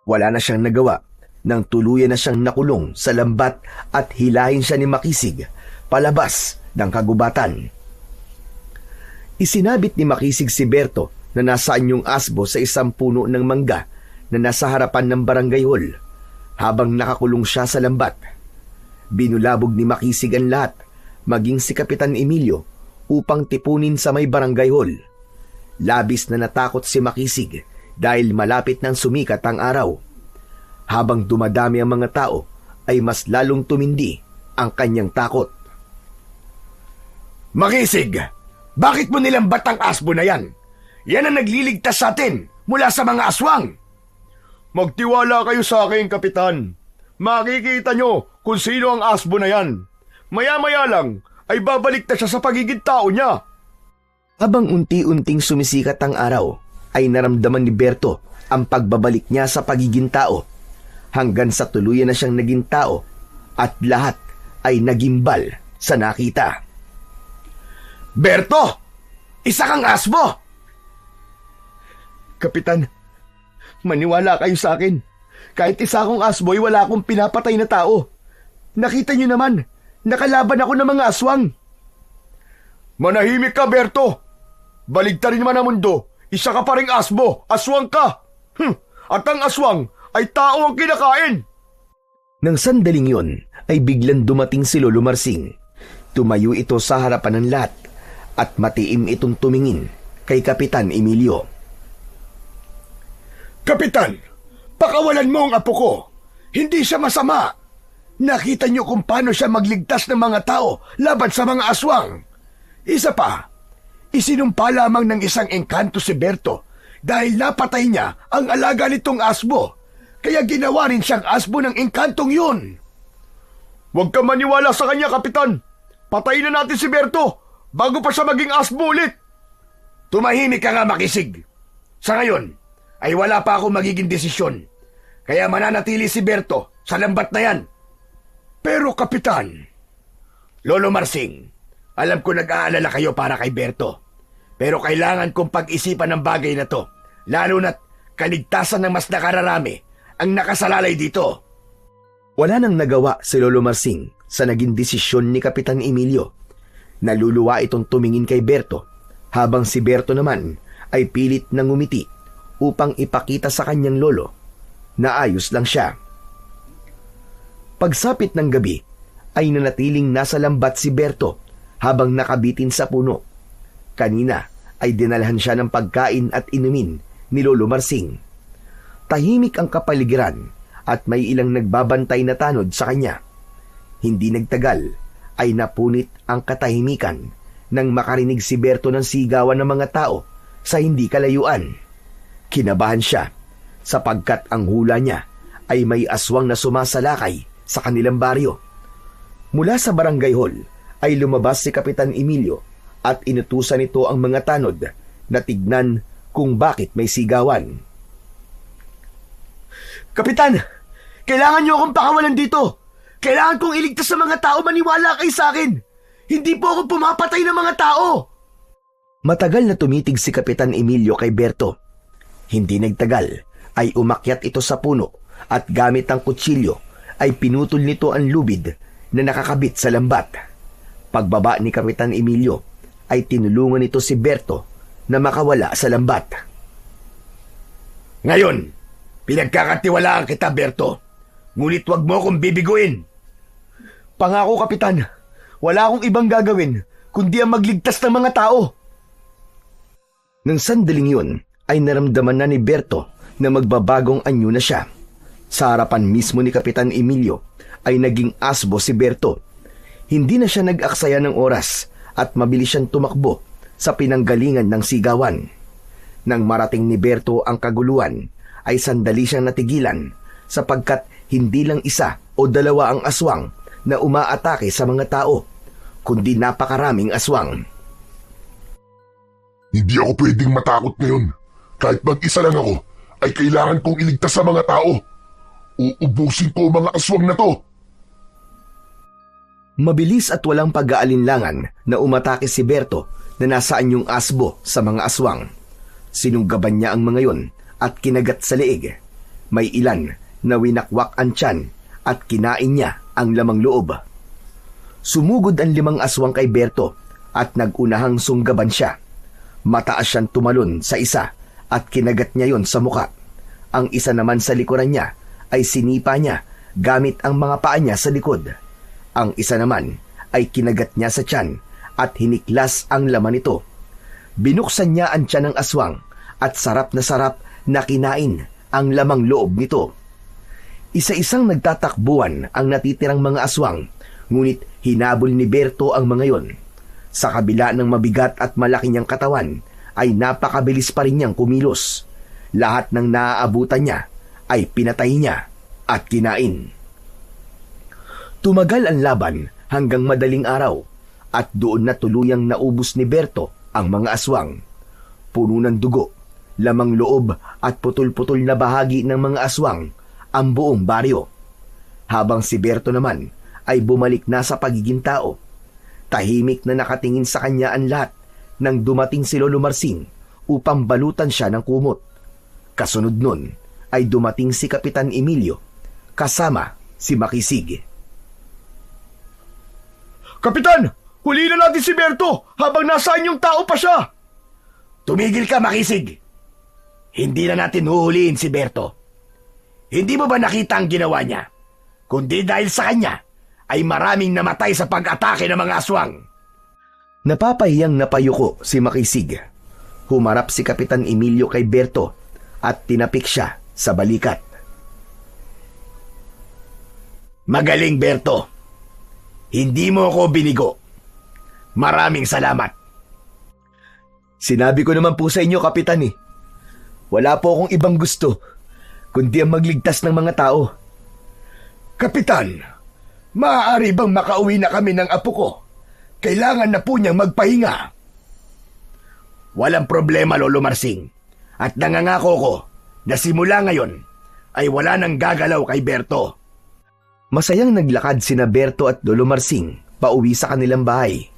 Wala na siyang nagawa nang tuluyan na siyang nakulong sa lambat at hilahin siya ni Makisig palabas ng kagubatan. Isinabit ni Makisig si Berto na nasaan yung asbo sa isang puno ng mangga na nasa harapan ng barangay hall habang nakakulong siya sa lambat. Binulabog ni Makisig ang lahat, maging si Kapitan Emilio, upang tipunin sa may barangay hall. Labis na natakot si Makisig dahil malapit nang sumikat ang araw. Habang dumadami ang mga tao, ay mas lalong tumindi ang kanyang takot. Makisig, bakit mo nilambat ang asbo na yan? Yan ang nagliligtas sa atin mula sa mga aswang. Magtiwala kayo sa akin, Kapitan. Makikita nyo kung sino ang asbo na yan. Maya-maya lang ay babalik na siya sa pagiging tao niya. Habang unti-unting sumisikat ang araw, ay naramdaman ni Berto ang pagbabalik niya sa pagiging tao, hanggang sa tuluyan na siyang naging tao at lahat ay nagimbal sa nakita. Berto! Isa kang asbo! Kapitan, maniwala kayo sa akin. Kahit isa akong asboy, wala akong pinapatay na tao. Nakita niyo naman, nakalaban ako ng mga aswang. Manahimik ka, Berto! Baligtarin man ang mundo, isa ka pa ring asbo, aswang ka! At ang aswang ay tao ang kinakain! Nang sandaling yon, ay biglang dumating si Lolo Marsing. Tumayo ito sa harapan ng lahat at matiim itong tumingin kay Kapitan Emilio. Kapitan, pakawalan mo ang apo ko. Hindi siya masama. Nakita niyo kung paano siya magligtas ng mga tao laban sa mga aswang. Isa pa, isinumpa lamang ng isang engkanto si Berto dahil napatay niya ang alaga nitong asbo. Kaya ginawa rin siyang asbo ng engkantong yun. Huwag ka maniwala sa kanya, Kapitan. Patayin na natin si Berto bago pa siya maging asbo ulit. Tumahimik ka nga, Makisig. Sa ngayon, ay wala pa akong magiging desisyon. Kaya mananatili si Berto sa lambat na yan. Pero, Kapitan, Lolo Marsing, alam ko nag-aalala kayo para kay Berto. Pero kailangan kong pag-isipan ng bagay na to, lalo na't kaligtasan ng mas nakararami ang nakasalalay dito. Wala nang nagawa si Lolo Marsing sa naging desisyon ni Kapitan Emilio. Naluluwa itong tumingin kay Berto, habang si Berto naman ay pilit na ngumiti upang ipakita sa kanyang lolo na ayos lang siya. Pagsapit ng gabi, ay nanatiling nasa lambat si Berto habang nakabitin sa puno. Kanina ay dinalhan siya ng pagkain at inumin ni Lolo Marsing. Tahimik ang kapaligiran at may ilang nagbabantay na tanod sa kanya. Hindi nagtagal ay napunit ang katahimikan nang makarinig si Berto ng sigawan ng mga tao sa hindi kalayuan. Kinabahan siya sapagkat ang hula niya ay may aswang na sumasalakay sa kanilang baryo. Mula sa barangay hall ay lumabas si Kapitan Emilio at inutusan nito ang mga tanod na tignan kung bakit may sigawan. Kapitan, Kailangan niyo akong pakawalan dito. Kailangan kong iligtas sa mga tao, maniwala kayo sa akin. Hindi po ako pumapatay ng mga tao. Matagal na tumitig si Kapitan Emilio kay Berto. Hindi nagtagal ay umakyat ito sa puno at gamit ang kutsilyo ay pinutol nito ang lubid na nakakabit sa lambat. Pagbaba ni Kapitan Emilio ay tinulungan nito si Berto na makawala sa lambat. Ngayon, pinagkakatiwalaan kita, Berto. Ngunit wag mo akong bibiguin. Pangako, Kapitan, wala akong ibang gagawin kundi ang magligtas ng mga tao. Nang sandaling yun, ay naramdaman na ni Berto na magbabagong anyo na siya. Sa harapan mismo ni Kapitan Emilio ay naging asbo si Berto. Hindi na siya nag-aksaya ng oras at mabilis siyang tumakbo sa pinanggalingan ng sigawan. Nang marating ni Berto ang kaguluhan, ay sandali siyang natigilan sapagkat hindi lang isa o dalawa ang aswang na umaatake sa mga tao, kundi napakaraming aswang. Hindi ako pwedeng matakot ngayon. Kahit mag-isa lang ako, ay kailangan kong iligtas sa mga tao. Uubusin ko ang mga aswang na to. Mabilis at walang pag-aalinlangan na umatake si Berto na nasaan yung asbo sa mga aswang. Sinunggaban niya ang mga yon at kinagat sa leeg. May ilan na winakwak ang tiyan at kinain niya ang lamang loob. Sumugod ang 5 aswang kay Berto at nagunahang sunggaban siya. Mataas siyang tumalon sa isa at kinagat niya yon sa muka. Ang isa naman sa likuran niya ay sinipa niya gamit ang mga paa niya sa likod. Ang isa naman ay kinagat niya sa tiyan at hiniklas ang laman nito. Binuksan niya ang tiyan ng aswang at sarap na kinain ang lamang loob nito. Isa-isang nagtatakbuhan ang natitirang mga aswang, ngunit hinabol ni Berto ang mga yon. Sa kabila ng mabigat at malaki niyang katawan, ay napakabilis pa rin niyang kumilos. Lahat ng naaabutan niya ay pinatay niya at kinain. Tumagal ang laban hanggang madaling araw at doon na tuluyang naubos ni Berto ang mga aswang. Puno ng dugo, lamang loob at putol-putol na bahagi ng mga aswang ang buong baryo. Habang si Berto naman ay bumalik na sa pagiging tao. Tahimik na nakatingin sa kanya ang lahat nang dumating si Lolo Marsing upang balutan siya ng kumot. Kasunod nun ay dumating si Kapitan Emilio kasama si Makisig. Kapitan, huli na natin si Berto habang nasaan yung tao pa siya. Tumigil ka, Makisig. Hindi na natin huhulihin si Berto. Hindi mo ba nakita ang ginawa niya? Kundi dahil sa kanya, ay maraming namatay sa pag-atake ng mga aswang. Napapahiyang napayuko si Makisig. Humarap si Kapitan Emilio kay Berto at tinapik siya sa balikat. Magaling, Berto. Hindi mo ako binigo. Maraming salamat. Sinabi ko naman po sa inyo, Kapitan eh. Wala po akong ibang gusto, kundi ang magligtas ng mga tao. Kapitan, maaari bang makauwi na kami ng apo ko? Kailangan na po niyang magpahinga. Walang problema, Lolo Marsing. At nangangako ko na simula ngayon ay wala nang gagalaw kay Berto. Masayang naglakad sina Berto at Lolo Marsing pauwi sa kanilang bahay.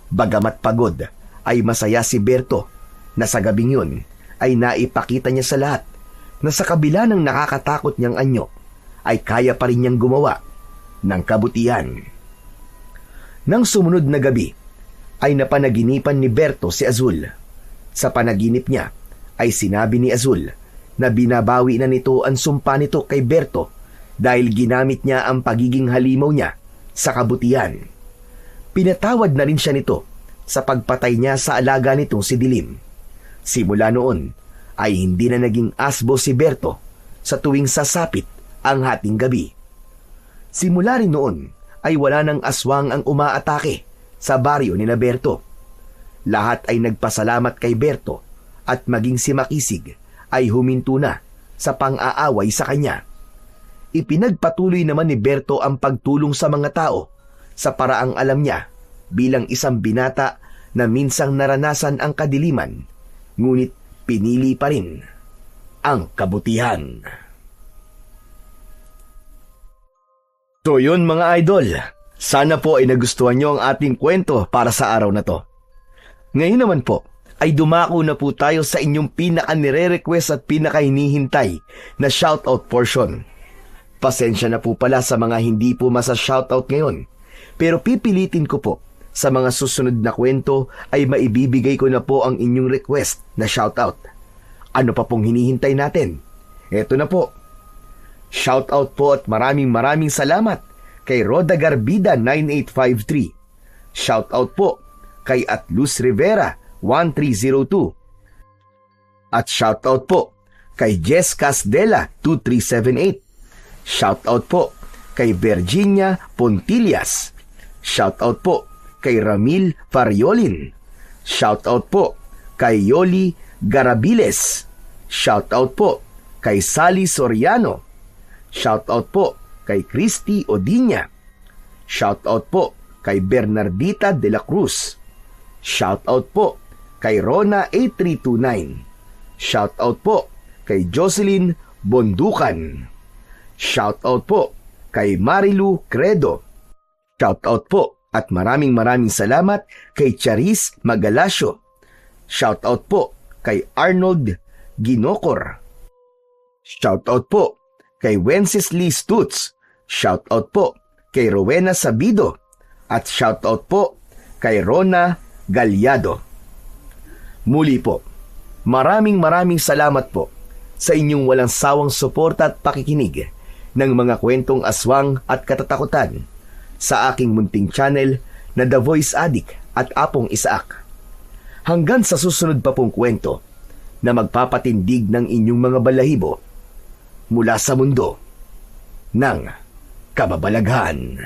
Bagamat pagod, ay masaya si Berto na sa gabing yun ay naipakita niya sa lahat na sa kabila ng nakakatakot niyang anyo, ay kaya pa rin niyang gumawa ng kabutihan. Nang sumunod na gabi, ay napanaginipan ni Berto si Azul. Sa panaginip niya, ay sinabi ni Azul na binabawi na nito ang sumpa nito kay Berto dahil ginamit niya ang pagiging halimaw niya sa kabutihan. Pinatawad na rin siya nito sa pagpatay niya sa alaga nitong si Dilim. Simula noon, ay hindi na naging asbo si Berto sa tuwing sasapit ang hating gabi. Simula rin noon ay wala nang aswang ang umaatake sa baryo ni na Berto. Lahat ay nagpasalamat kay Berto at maging si Makisig ay huminto na sa pang-aaway sa kanya. Ipinagpatuloy naman ni Berto ang pagtulong sa mga tao sa paraang alam niya bilang isang binata na minsang naranasan ang kadiliman, ngunit pinili pa rin ang kabutihan. So yun mga idol, sana po ay nagustuhan nyo ang ating kwento para sa araw na to. Ngayon naman po, ay dumako na po tayo sa inyong pinaka-nire-request at pinaka-hinihintay na shoutout portion. Pasensya na po pala sa mga hindi po masa-shoutout ngayon, pero pipilitin ko po sa mga susunod na kwento ay maibibigay ko na po ang inyong request na shoutout. Ano pa pong hinihintay natin? Eto na po. Shoutout po at maraming salamat kay Roda Garbida 9853. Shoutout po kay Atlus Rivera 1302. At shoutout po kay Jess Casdela 2378. Shoutout po kay Virginia Pontillas. Shoutout po kay Ramil Fariolin. Shoutout po kay Yoli Garabiles. Shoutout po kay Sally Soriano. Shoutout po kay Christy Odinya. Shoutout po kay Bernardita de la Cruz. Shoutout po kay Rona 8329. Shoutout po kay Jocelyn Bondukan. Shoutout po kay Marilu Credo. Shoutout po at maraming salamat kay Charis Magalasio. Shoutout po kay Arnold Ginocor. Shoutout po kay Wenceslee Stutz. Shoutout po kay Rowena Sabido. At shoutout po kay Rona Galyado. Muli po, maraming salamat po sa inyong walang sawang suporta at pakikinig ng mga kwentong aswang at katatakutan sa aking munting channel na The Voice Addict at Apong Isaak. Hanggang sa susunod pa pong kwento na magpapatindig ng inyong mga balahibo mula sa mundo ng kababalaghan.